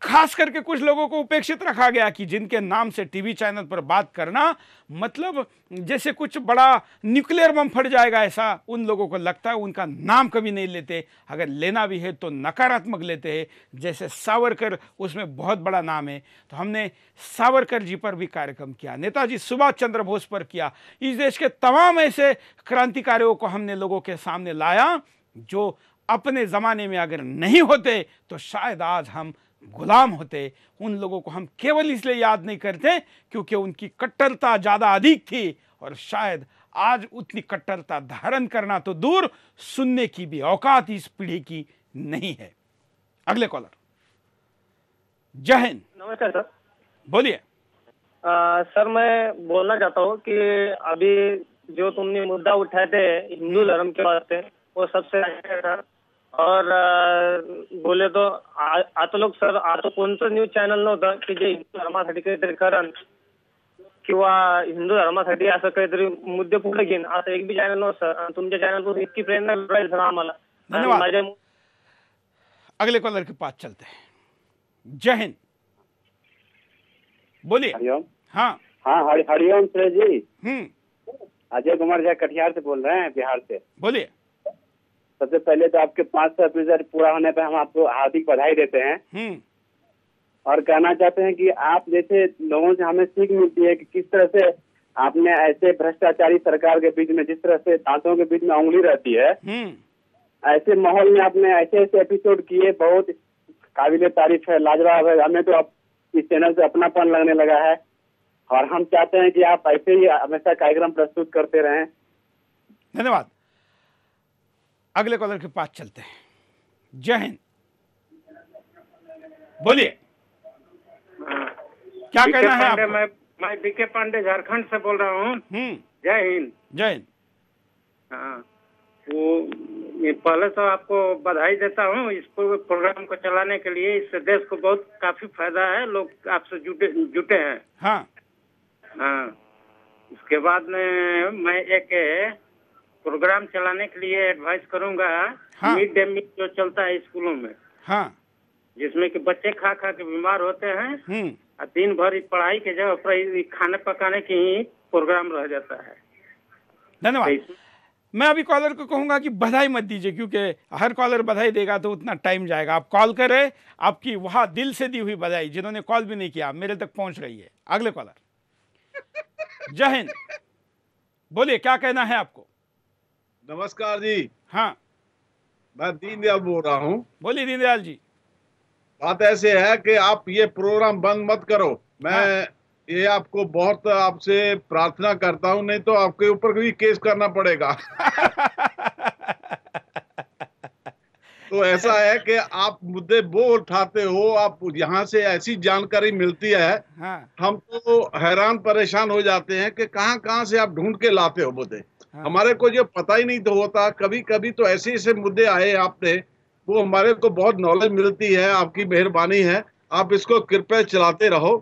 खास करके कुछ लोगों को उपेक्षित रखा गया कि जिनके नाम से टीवी चैनल पर बात करना मतलब जैसे कुछ बड़ा न्यूक्लियर बम फट जाएगा, ऐसा उन लोगों को लगता है। उनका नाम कभी नहीं लेते, अगर लेना भी है तो नकारात्मक लेते हैं। जैसे सावरकर, उसमें बहुत बड़ा नाम है, तो हमने सावरकर जी पर भी कार्यक्रम किया, नेताजी सुभाष चंद्र बोस पर किया। इस देश के तमाम ऐसे क्रांतिकारियों को हमने लोगों के सामने लाया जो अपने ज़माने में अगर नहीं होते तो शायद आज हम गुलाम होते। उन लोगों को हम केवल इसलिए याद नहीं करते क्योंकि उनकी कट्टरता ज़्यादा अधिक थी, और शायद आज उतनी कट्टरता धारण करना तो दूर, सुनने की भी औकात इस पीढ़ी की नहीं है। अगले कॉलर। जय हिंद। नमस्कार सर। बोलिए। सर मैं बोलना चाहता हूँ कि अभी जो तुमने मुद्दा उठाए थे हिंदू धर्म के वास्ते, वो सबसे अच्छा था। और बोले तो आता लोग सर, आता कोणतं न्यूज चॅनल नव्हतं की जे हिंदू धर्मासाठी काहीतरी करण किंवा हिंदू धर्मासाठी असं काहीतरी मुद्दे पुढे घेईन, असं एक बी चॅनल नव्हतं सर। तुमच्या चॅनलवर इतकी प्रेरणा मिळाली सर आम्हाला। धन्यवाद। अगले कॉलर के पास चलते हैं। जय हिंद। बोलिए। हरिओम। हाँ हाँ, हरिओम सर जी। अजय कुमार झा कटिहार से बोल रहे हैं, बिहार से। बोलिए। सबसे पहले तो आपके 500 एपिसोड पूरा होने पर हम आपको हार्दिक बधाई देते हैं, और कहना चाहते हैं कि आप जैसे लोगों से हमें सीख मिलती है कि किस तरह से आपने ऐसे भ्रष्टाचारी सरकार के बीच में, जिस तरह से दांतों के बीच में उंगली रहती है, ऐसे माहौल में आपने ऐसे ऐसे एपिसोड किए, बहुत काबिले तारीफ है, लाजवाब है। हमें तो आप इस चैनल से अपनापन लगने लगा है, और हम चाहते हैं कि आप ऐसे ही हमेशा कार्यक्रम प्रस्तुत करते रहें। धन्यवाद। अगले कॉलर के पास चलते हैं। जय हिंद। बोलिए। क्या कहना है आपको? मैं बीके पांडे झारखंड से बोल रहा हूँ। जय हिंद। जय हिंद। हाँ, वो पहले तो आपको बधाई देता हूँ इस प्रोग्राम को चलाने के लिए। इससे देश को बहुत काफी फायदा है, लोग आपसे जुटे हैं। हाँ हाँ। उसके बाद में मैं एक प्रोग्राम चलाने के लिए एडवाइस करूंगा। हाँ। मिड डे मील जो चलता है स्कूलों में, हाँ, जिसमें कि बच्चे खा खा के बीमार होते हैं, और दिन भर पढ़ाई के जगह पर खाने पकाने की ही प्रोग्राम रह जाता है। धन्यवाद। मैं अभी कॉलर को कहूंगा कि बधाई मत दीजिए, क्योंकि हर कॉलर बधाई देगा तो उतना टाइम जाएगा। आप कॉल कर रहे, आपकी वहां दिल से दी हुई बधाई, जिन्होंने कॉल भी नहीं किया मेरे तक पहुंच रही है। अगले कॉलर। जय हिंद। बोलिए, क्या कहना है आपको? नमस्कार जी। हाँ, मैं दीनदयाल बोल रहा हूँ। बोलिए दीनदयाल जी। बात ऐसे है कि आप ये प्रोग्राम बंद मत करो। मैं ये आपको बहुत आपसे प्रार्थना करता हूँ, नहीं तो आपके ऊपर भी केस करना पड़ेगा। तो ऐसा है कि आप मुद्दे वो उठाते हो, आप यहाँ से ऐसी जानकारी मिलती है, हम तो हैरान परेशान हो जाते हैं कि कहाँ कहाँ से आप ढूंढ के लाते हो मुद्दे। हमारे को जो पता ही नहीं तो होता। कभी कभी तो ऐसे ऐसे मुद्दे आए आपने, वो हमारे को बहुत नॉलेज मिलती है। आपकी मेहरबानी है, आप इसको कृपया चलाते रहो,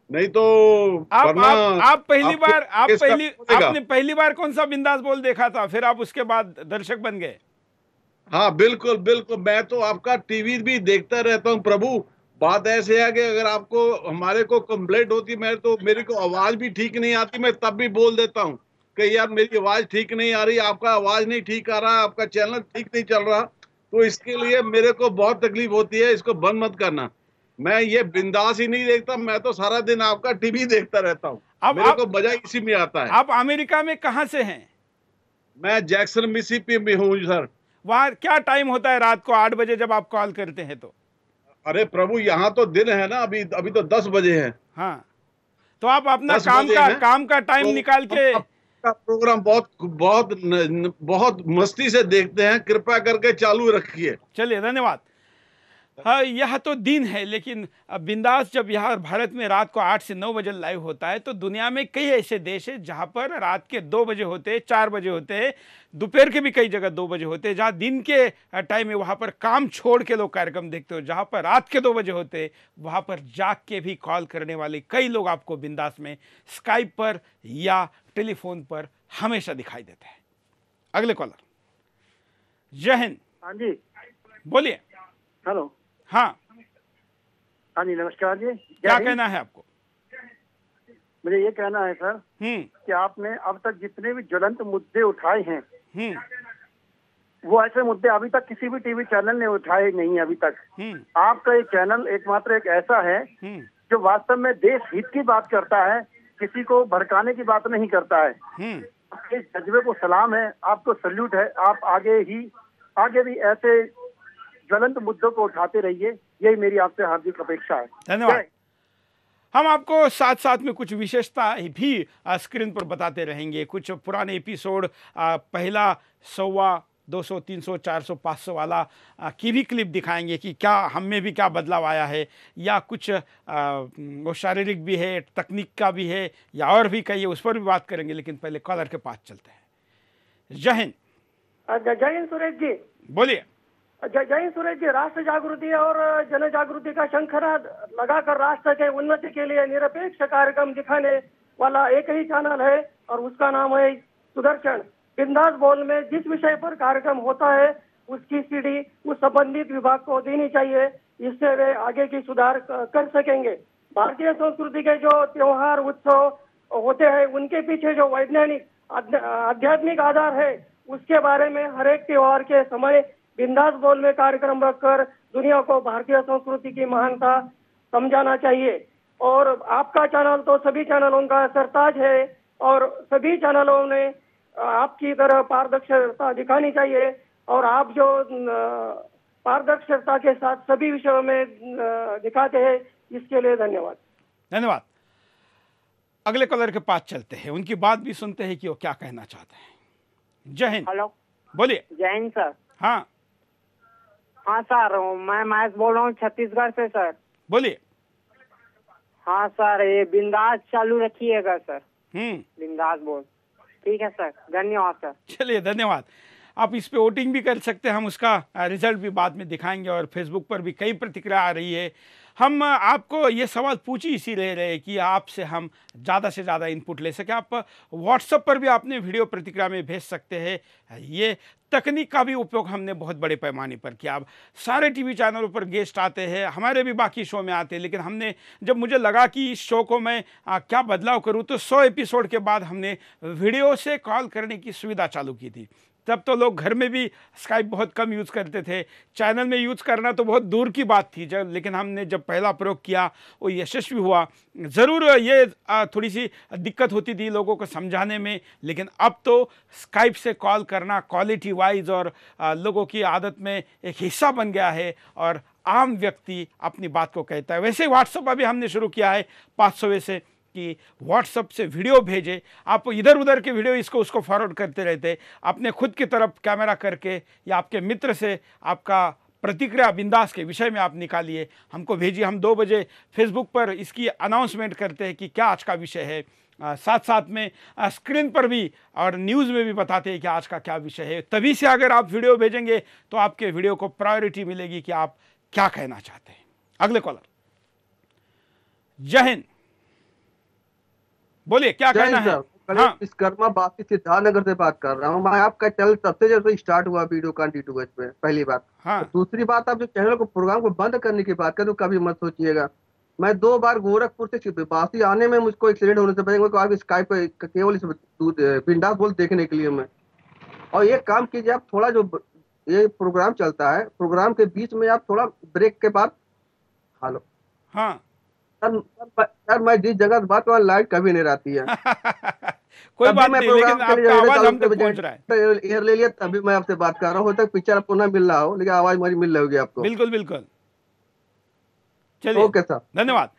नहीं तो आप आपने पहली बार कौन सा बिंदास बोल देखा था, फिर आप उसके बाद दर्शक बन गए? हाँ बिल्कुल बिल्कुल, मैं तो आपका टीवी भी देखता रहता हूँ प्रभु। बात ऐसे है कि अगर आपको हमारे को कंप्लेंट होती, मेरे को आवाज भी ठीक नहीं आती, मैं तब भी बोल देता हूँ कि यार मेरी आवाज ठीक नहीं आ रही, आपका आवाज नहीं ठीक आ रहा, आपका चैनल ठीक नहीं चल रहा। तो इसके लिए मेरे को बहुत तकलीफ होती है, इसको बंद मत करना। मैं ये बिंदास ही नहीं देखता, मैं तो सारा दिन आपका टीवी देखता रहता हूँ। मेरे को मजा इसी में आता है। आप अमेरिका में कहाँ से हैं? मैं जैक्सन मिसिसिपी में हूँ सर। वहाँ क्या टाइम होता है रात को 8 बजे जब आप कॉल करते हैं तो? अरे प्रभु, यहाँ तो दिन है ना, अभी तो 10 बजे है। हाँ, तो आप अपना काम का टाइम निकाल के प्रोग्राम बहुत मस्ती से देखते हैं। कृपया करके चालू रखिए। चलिए, धन्यवाद। हाँ, यह तो दिन है, लेकिन अब बिंदास जब यहाँ भारत में रात को 8 से 9 बजे लाइव होता है, तो दुनिया में कई ऐसे देश हैं जहाँ पर रात के 2 बजे होते हैं, 4 बजे होते हैं, दोपहर के भी कई जगह 2 बजे होते हैं। जहाँ दिन के टाइम में वहाँ पर काम छोड़ के लोग कार्यक्रम देखते हो, जहाँ पर रात के 2 बजे होते हैं वहाँ पर जाग के भी कॉल करने वाले कई लोग आपको बिंदास में स्काइप पर या टेलीफोन पर हमेशा दिखाई देते हैं। अगले कॉलर। जय हिंद। हाँ जी, बोलिए। हेलो। हाँ हाँ जी, नमस्कार जी। क्या कहना है आपको? मुझे ये कहना है सर कि आपने अब तक जितने भी ज्वलंत मुद्दे उठाए हैं वो ऐसे मुद्दे अभी तक किसी भी टीवी चैनल ने उठाए नहीं अभी तक। आपका ये चैनल एकमात्र एक ऐसा है जो वास्तव में देश हित की बात करता है, किसी को भड़काने की बात नहीं करता है। इस जज्बे को सलाम है, आपको सल्यूट है। आप आगे भी ऐसे ज्वलंत मुद्दों को उठाते रहिए, यही मेरी आपसे हार्दिक अपेक्षा है। धन्यवाद। हम आपको साथ साथ में कुछ विशेषता भी स्क्रीन पर बताते रहेंगे। कुछ पुराने एपिसोड, पहला 100, 200, 300, 400, 500 वाला की भी क्लिप दिखाएंगे कि क्या हम में भी क्या बदलाव आया है, या कुछ वो शारीरिक भी है, तकनीक का भी है, या और भी कई है, उस पर भी बात करेंगे। लेकिन पहले कॉलर के पास चलते हैं। जय हिंद। जय हिंद सुरेश जी। बोलिए। जय हिंद सुरेश जी। राष्ट्र जागृति और जन जागृति का शंखनाद लगाकर राष्ट्र के उन्नति के लिए निरपेक्ष कार्यक्रम दिखाने वाला एक ही चैनल है और उसका नाम है सुदर्शन। बिंदास बोल में जिस विषय पर कार्यक्रम होता है उसकी सीडी उस संबंधित विभाग को देनी चाहिए, इससे वे आगे की सुधार कर सकेंगे। भारतीय संस्कृति के जो त्योहार उत्सव होते हैं उनके पीछे जो वैज्ञानिक आध्यात्मिक आधार है उसके बारे में हर एक त्योहार के समय बिंदास बोल में कार्यक्रम रखकर दुनिया को भारतीय संस्कृति की महानता समझाना चाहिए। और आपका चैनल तो सभी चैनलों का सरताज है और सभी चैनलों ने आपकी तरह पारदर्शिता दिखानी चाहिए और आप जो पारदर्शिता के साथ सभी विषयों में दिखाते हैं, इसके लिए धन्यवाद। धन्यवाद। अगले कॉलर के पास चलते हैं, उनकी बात भी सुनते हैं कि वो क्या कहना चाहते हैं। जय हिंद। हेलो। बोलिए। जय हिंद सर। हाँ हाँ सर, मैं महेश बोल रहा हूँ छत्तीसगढ़ से सर। बोलिए। हाँ सर, ये बिंदास चालू रखिएगा सर। बिंदास बोल। ठीक है सर, धन्यवाद सर। चलिए, धन्यवाद। आप इस पे वोटिंग भी कर सकते हैं, हम उसका रिजल्ट भी बाद में दिखाएंगे। और फेसबुक पर भी कई प्रतिक्रिया आ रही है। हम आपको ये सवाल पूछ ही इसीलिए रहे कि आपसे हम ज़्यादा से ज़्यादा इनपुट ले सकें। आप व्हाट्सएप पर भी अपने वीडियो प्रतिक्रिया में भेज सकते हैं। ये तकनीक का भी उपयोग हमने बहुत बड़े पैमाने पर किया। अब सारे टीवी चैनलों पर गेस्ट आते हैं, हमारे भी बाकी शो में आते हैं, लेकिन हमने जब मुझे लगा कि इस शो को मैं क्या बदलाव करूं, तो 100 एपिसोड के बाद हमने वीडियो से कॉल करने की सुविधा चालू की थी। तब तो लोग घर में भी स्काइप बहुत कम यूज़ करते थे, चैनल में यूज़ करना तो बहुत दूर की बात थी। लेकिन हमने जब पहला प्रयोग किया वो यशस्वी हुआ। ज़रूर ये थोड़ी सी दिक्कत होती थी लोगों को समझाने में, लेकिन अब तो स्काइप से कॉल करना क्वालिटी वाइज और लोगों की आदत में एक हिस्सा बन गया है और आम व्यक्ति अपनी बात को कहता है। वैसे व्हाट्सएप अभी हमने शुरू किया है 500 से कि व्हाट्सएप से वीडियो भेजे। आप इधर उधर के वीडियो इसको उसको फॉरवर्ड करते रहते, अपने खुद की तरफ कैमरा करके या आपके मित्र से आपका प्रतिक्रिया बिंदास के विषय में आप निकालिए, हमको भेजिए। हम 2 बजे फेसबुक पर इसकी अनाउंसमेंट करते हैं कि क्या आज का विषय है। साथ साथ में स्क्रीन पर भी और न्यूज़ में भी बताते हैं कि आज का क्या विषय है। तभी से अगर आप वीडियो भेजेंगे तो आपके वीडियो को प्रायोरिटी मिलेगी कि आप क्या कहना चाहते हैं। अगले कॉलर। जय हिंद। बोलिए, क्या कहना है? हाँ। विश्वकर्मा बासी सिद्धार्थनगर से बात कर रहा हूँ। मैं आपका चैनल सबसे जब स्टार्ट हुआ वीडियो का D2H पे, पहली बात। हाँ। तो दूसरी बात, आप जो चैनल को प्रोग्राम को बंद करने की बात करें तो कभी मत सोचिएगा। मैं 2 बार गोरखपुर से बासी आने में मुझको एक्सीडेंट होने से पहले स्काइप पे केवल इस बिंदास बोल देखने के लिए मैं। और ये काम कीजिए, आप थोड़ा जो ये प्रोग्राम चलता है, प्रोग्राम के बीच में आप थोड़ा ब्रेक के बाद। हेलो। हाँ सर, मैं जिस जगह बात वहाँ लाइट कभी नहीं रहती है। कोई बात नहीं, लेकिन आपका आवाज हम तक पहुंच रहा है। एयर ले लिया तभी मैं आपसे बात कर रहा हूँ। हो तक पिक्चर आपको ना मिल रहा हो, लेकिन आवाज हमारी मिल रही होगी आपको। बिल्कुल बिल्कुल। चलिए, ओके सर, धन्यवाद।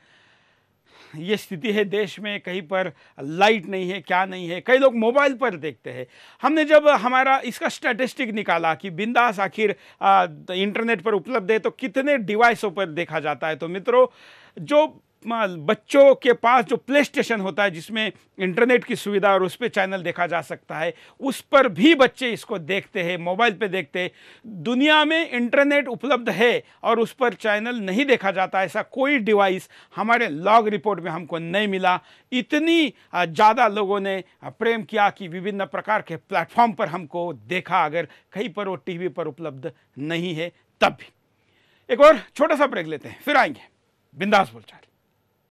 ये स्थिति है देश में, कहीं पर लाइट नहीं है, क्या नहीं है, कई लोग मोबाइल पर देखते हैं। हमने जब हमारा इसका स्टैटिस्टिक निकाला कि बिंदास आखिर इंटरनेट पर उपलब्ध है तो कितने डिवाइसों पर देखा जाता है, तो मित्रों जो बच्चों के पास जो प्ले स्टेशन होता है जिसमें इंटरनेट की सुविधा और उस पर चैनल देखा जा सकता है, उस पर भी बच्चे इसको देखते हैं, मोबाइल पे देखते हैं। दुनिया में इंटरनेट उपलब्ध है और उस पर चैनल नहीं देखा जाता, ऐसा कोई डिवाइस हमारे लॉग रिपोर्ट में हमको नहीं मिला। इतनी ज़्यादा लोगों ने प्रेम किया कि विभिन्न प्रकार के प्लेटफॉर्म पर हमको देखा, अगर कहीं पर वो टीवी पर उपलब्ध नहीं है तब भी। एक और छोटा सा ब्रेक लेते हैं, फिर आएंगे बिंदास बोलचाल।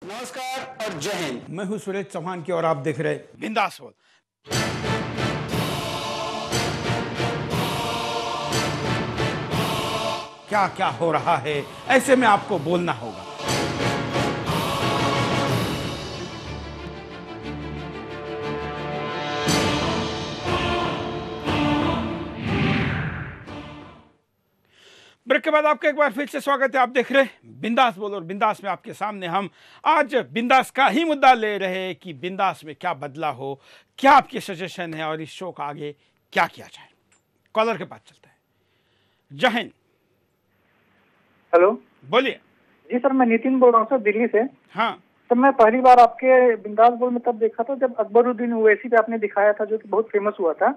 नमस्कार और जय हिंद। मैं हूं सुरेश चौहान की और आप देख रहे बिंदास बोल। क्या क्या हो रहा है ऐसे में आपको बोलना होगा। ब्रेक के बाद आपका एक बार फिर से स्वागत है। आप देख रहे हैं बिंदास बोल और बिंदास में आपके सामने हम आज बिंदास का ही मुद्दा ले रहे हैं कि बिंदास में क्या बदला हो, क्या आपके सजेशन है और इस शो का आगे क्या किया जाए। कॉलर के पास चलते हैं। जय हिंद। हेलो, बोलिए। जी सर, मैं नितिन बोल रहा हूँ सर, दिल्ली से। हाँ सर, मैं पहली बार आपके बिंदास बोल में तब देखा था जब अकबरुद्दीन ओवैसी पे आपने दिखाया था, जो कि बहुत फेमस हुआ था।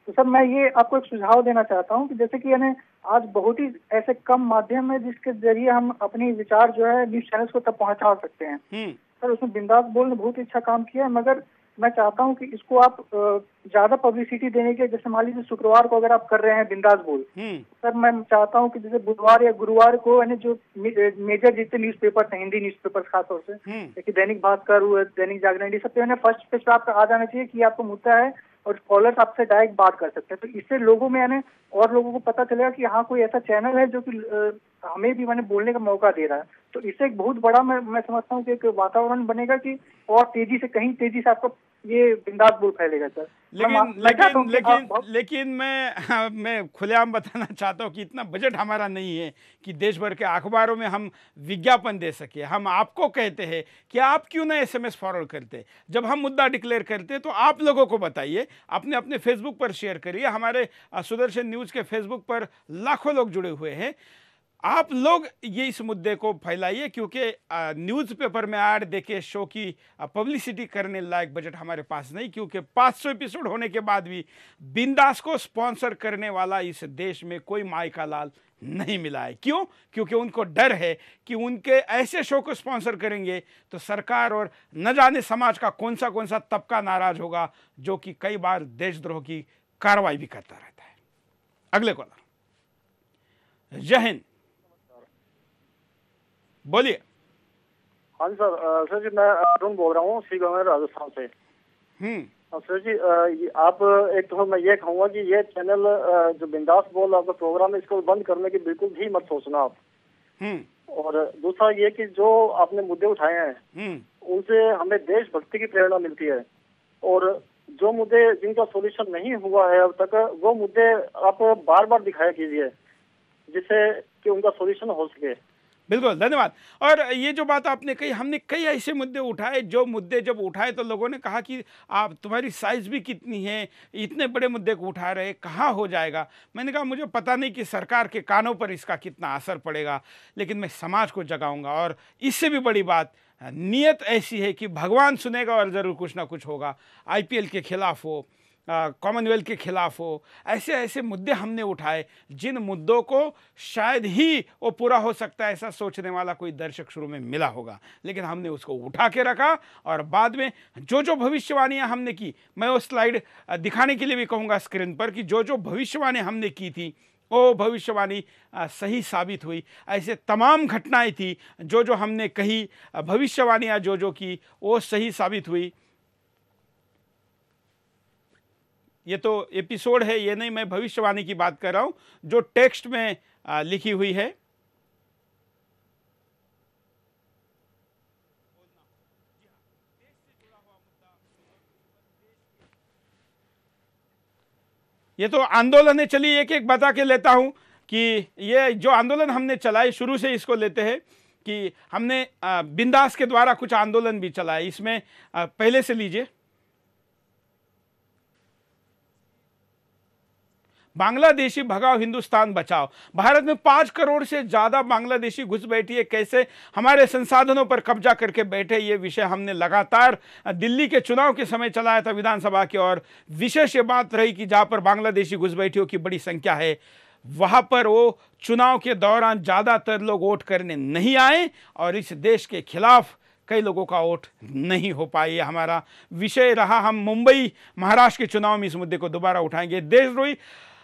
तो सर मैं ये आपको एक सुझाव देना चाहता हूँ कि जैसे कि यानी आज बहुत ही ऐसे कम माध्यम है जिसके जरिए हम अपनी विचार जो है न्यूज चैनल्स को तक पहुंचा सकते हैं। सर उसमें बिंदास बोल ने बहुत ही अच्छा काम किया है, मगर मैं चाहता हूँ कि इसको आप ज्यादा पब्लिसिटी देने के, जैसे मान लीजिए शुक्रवार को अगर आप कर रहे हैं बिंदास बोल, सर मैं चाहता हूँ कि जैसे बुधवार या गुरुवार को यानी जो मेजर जितने न्यूज़पेपर हैं, हिंदी न्यूज़पेपर खासतौर से, जैसे दैनिक भास्कर हुआ, दैनिक जागरण, ये सब पे फर्स्ट पेज पे आपका आ जाना चाहिए कि आपको मुद्दा है और कॉलर्स आपसे डायरेक्ट बात कर सकते हैं। तो इससे लोगों में यानी और लोगों को पता चलेगा कि हाँ कोई ऐसा चैनल है जो कि हमें भी मैंने बोलने का मौका दे रहा है। तो इससे एक बहुत बड़ा मैं समझता हूँ कि एक वातावरण बनेगा कि और तेजी से, कहीं तेजी से आपको ये बिंदास बोल फैलेगा सर। लेकिन मैं खुलेआम बताना चाहता हूँ कि इतना बजट हमारा नहीं है कि देश भर के अखबारों में हम विज्ञापन दे सके। हम आपको कहते हैं कि आप क्यों ना SMS फॉरवर्ड करते, जब हम मुद्दा डिक्लेयर करते तो आप लोगों को बताइए, अपने अपने फेसबुक पर शेयर करिए। हमारे सुदर्शन न्यूज़ के फेसबुक पर लाखों लोग जुड़े हुए हैं। आप लोग ये इस मुद्दे को फैलाइए, क्योंकि न्यूज़पेपर में ऐड देके शो की पब्लिसिटी करने लायक बजट हमारे पास नहीं, क्योंकि 500 एपिसोड होने के बाद भी बिंदास को स्पॉन्सर करने वाला इस देश में कोई माई का लाल नहीं मिला है। क्यों? क्योंकि उनको डर है कि उनके ऐसे शो को स्पॉन्सर करेंगे तो सरकार और न जाने समाज का कौन सा तबका नाराज होगा, जो कि कई बार देशद्रोह की कार्रवाई भी करता रहता है। अगले कॉलर। जय हिंद, बोलिए। हाँ जी सर जी मैं अरुण बोल रहा हूँ श्रीगंगा राजस्थान से। सर जी आप एक तो मैं ये कहूँगा कि ये चैनल जो बिंदास बोल आपका प्रोग्राम है, इसको बंद करने की बिल्कुल भी मत सोचना आप। और दूसरा ये कि जो आपने मुद्दे उठाए हैं उनसे हमें देशभक्ति की प्रेरणा मिलती है, और जो मुद्दे जिनका सॉल्यूशन नहीं हुआ है अब तक, वो मुद्दे आप बार बार दिखाया कीजिए जिससे कि उनका सॉल्यूशन हो सके। बिल्कुल, धन्यवाद। और ये जो बात आपने कही, हमने कई ऐसे मुद्दे उठाए, जो मुद्दे जब उठाए तो लोगों ने कहा कि आप, तुम्हारी साइज भी कितनी है, इतने बड़े मुद्दे को उठा रहे, कहाँ हो जाएगा। मैंने कहा मुझे पता नहीं कि सरकार के कानों पर इसका कितना असर पड़ेगा, लेकिन मैं समाज को जगाऊंगा। और इससे भी बड़ी बात, नीयत ऐसी है कि भगवान सुनेगा और ज़रूर कुछ ना कुछ होगा। IPL के खिलाफ हो, कॉमनवेल्थ के खिलाफ हो, ऐसे ऐसे मुद्दे हमने उठाए जिन मुद्दों को शायद ही वो पूरा हो सकता है ऐसा सोचने वाला कोई दर्शक शुरू में मिला होगा, लेकिन हमने उसको उठा के रखा। और बाद में जो भविष्यवाणियां हमने की, मैं वो स्लाइड दिखाने के लिए भी कहूँगा स्क्रीन पर, कि जो भविष्यवाणी हमने की थी वो भविष्यवाणी सही साबित हुई। ऐसे तमाम घटनाएं थी जो हमने कही, भविष्यवाणियाँ जो की वो सही साबित हुई। ये तो एपिसोड है, ये नहीं, मैं भविष्यवाणी की बात कर रहा हूं जो टेक्स्ट में लिखी हुई है। ये तो आंदोलन है। चलिए एक एक बता के लेता हूं कि ये जो आंदोलन हमने चलाए, शुरू से इसको लेते हैं कि हमने बिंदास के द्वारा कुछ आंदोलन भी चलाया, इसमें पहले से लीजिए। बांग्लादेशी भगाओ हिंदुस्तान बचाओ। भारत में 5 करोड़ से ज़्यादा बांग्लादेशी घुस बैठी है, कैसे हमारे संसाधनों पर कब्जा करके बैठे, ये विषय हमने लगातार दिल्ली के चुनाव के समय चलाया था विधानसभा के। और विशेष ये बात रही कि जहाँ पर बांग्लादेशी घुसपैठियों की बड़ी संख्या है, वहाँ पर वो चुनाव के दौरान ज़्यादातर लोग वोट करने नहीं आए और इस देश के खिलाफ कई लोगों का वोट नहीं हो पाई। हमारा विषय रहा। हम मुंबई महाराष्ट्र के चुनाव में इस मुद्दे को दोबारा उठाएंगे। देशद्रोही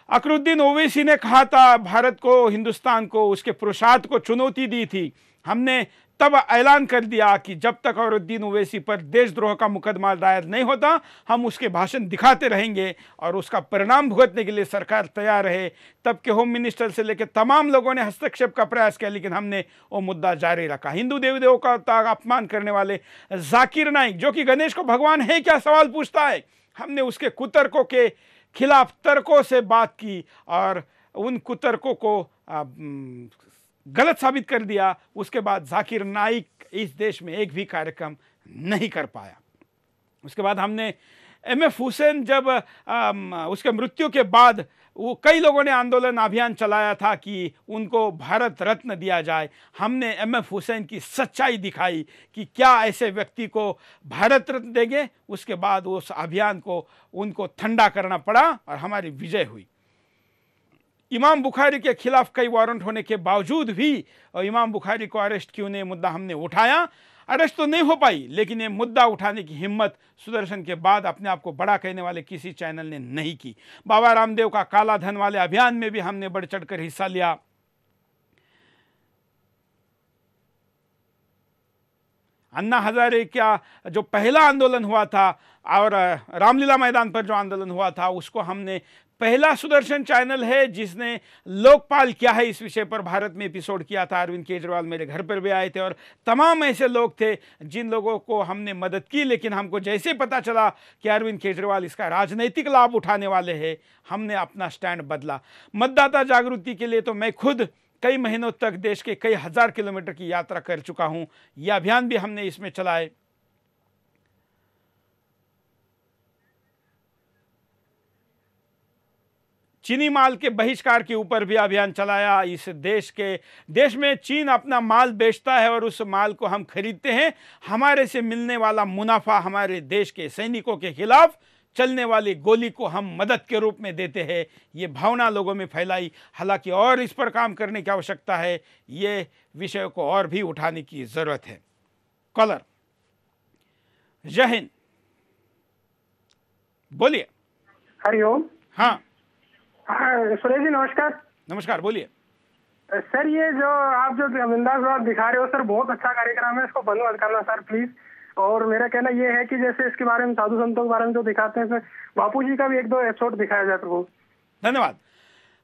अकरुद्दीन ओवैसी ने कहा था भारत को, हिंदुस्तान को, उसके पुरुषार्थ को चुनौती दी थी। हमने तब ऐलान कर दिया कि जब तक अकरुद्दीन ओवैसी पर देशद्रोह का मुकदमा दायर नहीं होता, हम उसके भाषण दिखाते रहेंगे और उसका परिणाम भुगतने के लिए सरकार तैयार है। तब के होम मिनिस्टर से लेकर तमाम लोगों ने हस्तक्षेप का प्रयास किया, लेकिन हमने वो मुद्दा जारी रखा। हिंदू देवी देवों का अपमान करने वाले जाकिर नाइक, जो कि गणेश को भगवान है क्या सवाल पूछता है, हमने उसके कुतर्कों के खिलाफ तर्कों से बात की और उन कुतर्कों को गलत साबित कर दिया। उसके बाद जाकिर नाइक इस देश में एक भी कार्यक्रम नहीं कर पाया। उसके बाद हमने MF हुसैन, जब उसके मृत्यु के बाद वो कई लोगों ने आंदोलन अभियान चलाया था कि उनको भारत रत्न दिया जाए। हमने MF हुसैन की सच्चाई दिखाई कि क्या ऐसे व्यक्ति को भारत रत्न देंगे। उसके बाद उस अभियान को उनको ठंडा करना पड़ा और हमारी विजय हुई। इमाम बुखारी के खिलाफ कई वारंट होने के बावजूद भी और इमाम बुखारी को अरेस्ट क्यों नहीं, मुद्दा हमने उठाया। अरेस्ट तो नहीं हो पाई, लेकिन ये मुद्दा उठाने की हिम्मत सुदर्शन के बाद अपने आप को बड़ा कहने वाले किसी चैनल ने नहीं की। बाबा रामदेव का काला धन वाले अभियान में भी हमने बढ़ चढ़कर हिस्सा लिया। अन्ना हजारे का जो पहला आंदोलन हुआ था और रामलीला मैदान पर जो आंदोलन हुआ था, उसको हमने, पहला सुदर्शन चैनल है जिसने लोकपाल क्या है इस विषय पर भारत में एपिसोड किया था। अरविंद केजरीवाल मेरे घर पर भी आए थे और तमाम ऐसे लोग थे जिन लोगों को हमने मदद की, लेकिन हमको जैसे पता चला कि अरविंद केजरीवाल इसका राजनीतिक लाभ उठाने वाले हैं, हमने अपना स्टैंड बदला। मतदाता जागृति के लिए तो मैं खुद कई महीनों तक देश के कई हजार किलोमीटर की यात्रा कर चुका हूं। यह अभियान भी हमने इसमें चलाए। चीनी माल के बहिष्कार के ऊपर भी अभियान चलाया। इस देश में चीन अपना माल बेचता है और उस माल को हम खरीदते हैं। हमारे से मिलने वाला मुनाफा हमारे देश के सैनिकों के खिलाफ चलने वाली गोली को हम मदद के रूप में देते हैं। ये भावना लोगों में फैलाई। हालांकि और इस पर काम करने की आवश्यकता है। ये विषय को और भी उठाने की जरूरत है। कॉलर, जय हिंद, बोलिए। हरिओम। हाँ सुरेश जी नमस्कार। नमस्कार, बोलिए। सर ये जो आप जो बिंदास दिखा रहे हो सर, बहुत अच्छा कार्यक्रम है, इसको बंद मत करना सर प्लीज। और मेरा कहना ये है कि जैसे इसके बारे में साधु संतों के बारे में जो दिखाते हैं सर, बापू जी का भी 1-2 एपिसोड दिखाया जाए प्रभु। धन्यवाद।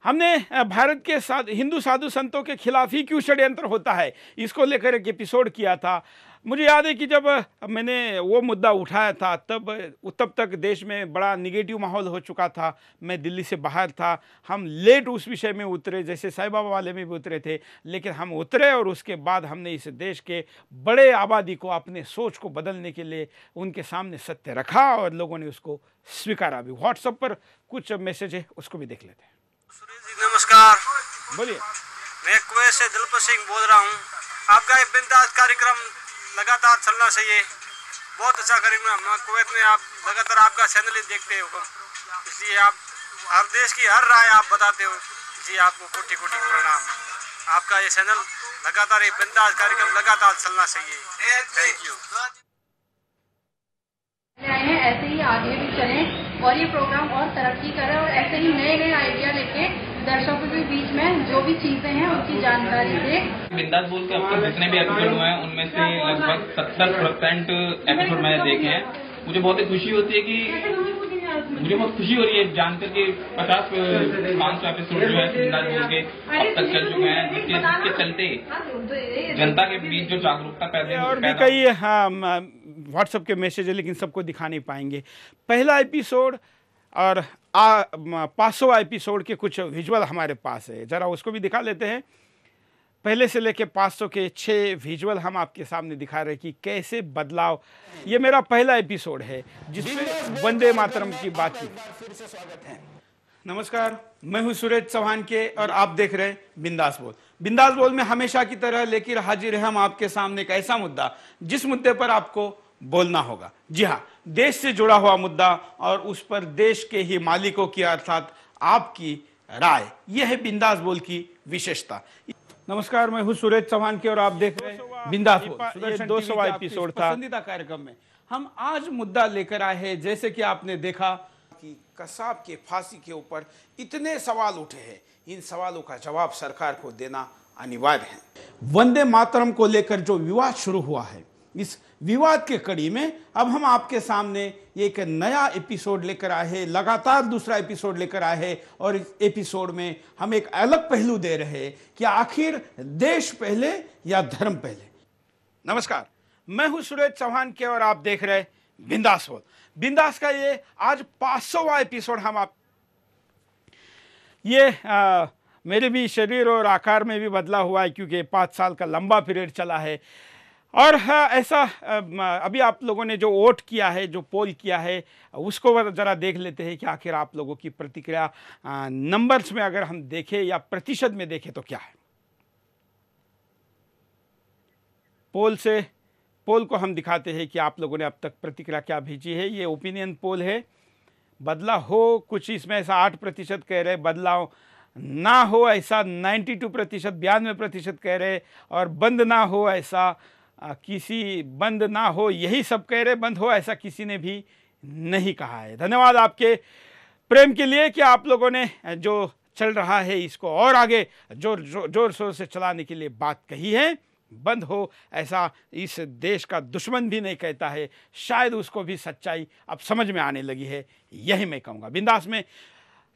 हमने भारत के हिंदू साधु संतों के खिलाफ ही क्यों षड्यंत्र होता है, इसको लेकर एक एपिसोड किया था। मुझे याद है कि जब मैंने वो मुद्दा उठाया था तब तक देश में बड़ा निगेटिव माहौल हो चुका था। मैं दिल्ली से बाहर था। हम लेट उस विषय में उतरे, जैसे साईं बाबा वाले में भी उतरे थे, लेकिन हम उतरे और उसके बाद हमने इस देश के बड़े आबादी को अपने सोच को बदलने के लिए उनके सामने सत्य रखा और लोगों ने उसको स्वीकारा भी। व्हाट्सएप पर कुछ मैसेज है, उसको भी देख लेते हैं। नमस्कार, बोलिए। मैं कुवैत से दिलपत सिंह बोल रहा हूँ। आपका ये बिंदास कार्यक्रम लगातार चलना चाहिए, बहुत अच्छा कार्यक्रम। कुवैत में आप लगातार आपका चैनल ही देखते हो, इसलिए आप हर देश की हर राय आप बताते हो, इसलिए आपको कोटि कोटि प्रणाम। आपका ये चैनल लगातार, ये बिंदास कार्यक्रम लगातार चलना चाहिए। Thank you. ऐसे ही आगे भी चलें और ये प्रोग्राम और तरक्की करें और ऐसे ही नए नए आइडिया लेके दर्शकों के बीच में जो भी चीजें हैं उनकी जानकारी दें। बिंदास बोल के अब तक जितने भी एपिसोड हुए हैं उनमें से लगभग 70% एपिसोड मैंने देखे हैं। मुझे बहुत ही खुशी होती है कि मुझे बहुत खुशी हो रही है जानकर के 50-500 एपिसोड जो है बिंदास बोल के अब तक चल चुके हैं, जिसके चलते जनता के बीच जो जागरूकता पैदा और भी कई व्हाट्सएप के मैसेज है, लेकिन सबको दिखा नहीं पाएंगे। पहला एपिसोड और 500 एपिसोड के कुछ विजुअल हमारे पास है, जरा उसको भी दिखा लेते हैं। पहले से लेके 500 के 6 विजुअल हम आपके सामने दिखा रहे कि कैसे बदलाव। ये मेरा पहला एपिसोड है जिसमें वंदे मातरम की बात की। नमस्कार, मैं हूं सुरेश चौहान के और आप देख रहे हैं बिंदास बोल। बिंदास बोल में हमेशा की तरह लेकर हाजिर है हम आपके सामने एक ऐसा मुद्दा जिस मुद्दे पर आपको बोलना होगा। जी हाँ, देश से जुड़ा हुआ मुद्दा और उस पर देश के ही मालिकों की अर्थात आपकी राय, यह है बिंदास बोल की विशेषता। नमस्कार, मैं हूं सुरेश चौहान के और आप देख रहे हैं बिंदास बोल। ये 200वां एपिसोड था। पसंदीदा कार्यक्रम में हम आज मुद्दा लेकर आए हैं, जैसे कि आपने देखा कि कसाब के फांसी के ऊपर इतने सवाल उठे हैं, इन सवालों का जवाब सरकार को देना अनिवार्य है। वंदे मातरम को लेकर जो विवाद शुरू हुआ है, इस विवाद के कड़ी में अब हम आपके सामने एक नया एपिसोड लेकर आए हैं, लगातार दूसरा एपिसोड लेकर आए हैं और इस एपिसोड में हम एक अलग पहलू दे रहे हैं कि आखिर देश पहले या धर्म पहले। नमस्कार, मैं हूं सुरेश चौहान के और आप देख रहे हैं बिंदास बोल। बिंदास का ये आज 500वां एपिसोड हम आप ये मेरे भी शरीर और आकार में भी बदला हुआ है क्योंकि 5 साल का लंबा पीरियड चला है। और ऐसा अभी आप लोगों ने जो वोट किया है, जो पोल किया है, उसको ज़रा देख लेते हैं कि आखिर आप लोगों की प्रतिक्रिया नंबर्स में अगर हम देखें या प्रतिशत में देखें तो क्या है। पोल को हम दिखाते हैं कि आप लोगों ने अब तक प्रतिक्रिया क्या भेजी है। ये ओपिनियन पोल है। बदला हो कुछ इसमें ऐसा 8% कह रहे, बदलाव ना हो ऐसा 92%, 92% कह रहे, और बंद ना हो ऐसा किसी बंद ना हो यही सब कह रहे, बंद हो ऐसा किसी ने भी नहीं कहा है। धन्यवाद आपके प्रेम के लिए कि आप लोगों ने जो चल रहा है इसको और आगे जोर शोर से चलाने के लिए बात कही है। बंद हो ऐसा इस देश का दुश्मन भी नहीं कहता है, शायद उसको भी सच्चाई अब समझ में आने लगी है, यही मैं कहूँगा। बिंदास में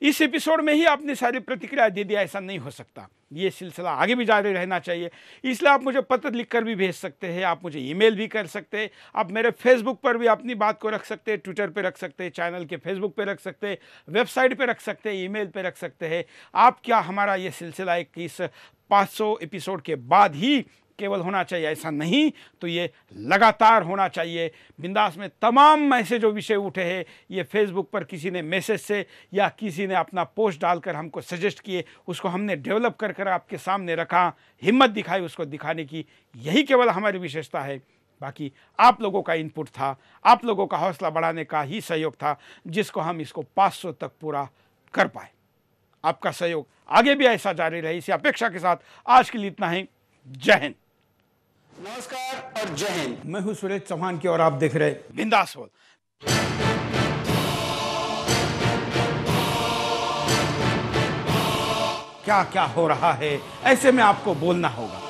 इस एपिसोड में ही आपने सारी प्रतिक्रिया दे दिया, ऐसा नहीं हो सकता। ये सिलसिला आगे भी जारी रहना चाहिए, इसलिए आप मुझे पत्र लिखकर भी भेज सकते हैं, आप मुझे ईमेल भी कर सकते हैं, आप मेरे फेसबुक पर भी अपनी बात को रख सकते हैं, ट्विटर पे रख सकते हैं, चैनल के फेसबुक पे रख सकते हैं, वेबसाइट पे रख सकते हैं, ईमेल पे रख सकते हैं। आप क्या हमारा ये सिलसिला इस 500 एपिसोड के बाद ही केवल होना चाहिए, ऐसा नहीं तो ये लगातार होना चाहिए। बिंदास में तमाम ऐसे जो विषय उठे हैं, ये फेसबुक पर किसी ने मैसेज से या किसी ने अपना पोस्ट डालकर हमको सजेस्ट किए, उसको हमने डेवलप कर आपके सामने रखा, हिम्मत दिखाई उसको दिखाने की, यही केवल हमारी विशेषता है। बाकी आप लोगों का इनपुट था, आप लोगों का हौसला बढ़ाने का ही सहयोग था जिसको हम इसको 500 तक पूरा कर पाए। आपका सहयोग आगे भी ऐसा जारी रहे, इसी अपेक्षा के साथ आज के लिए इतना ही। जय हिंद, नमस्कार और जय हिंद। मैं हूं सुरेश चौहान की और आप देख रहे बिंदास बोल। क्या क्या हो रहा है ऐसे में आपको बोलना होगा।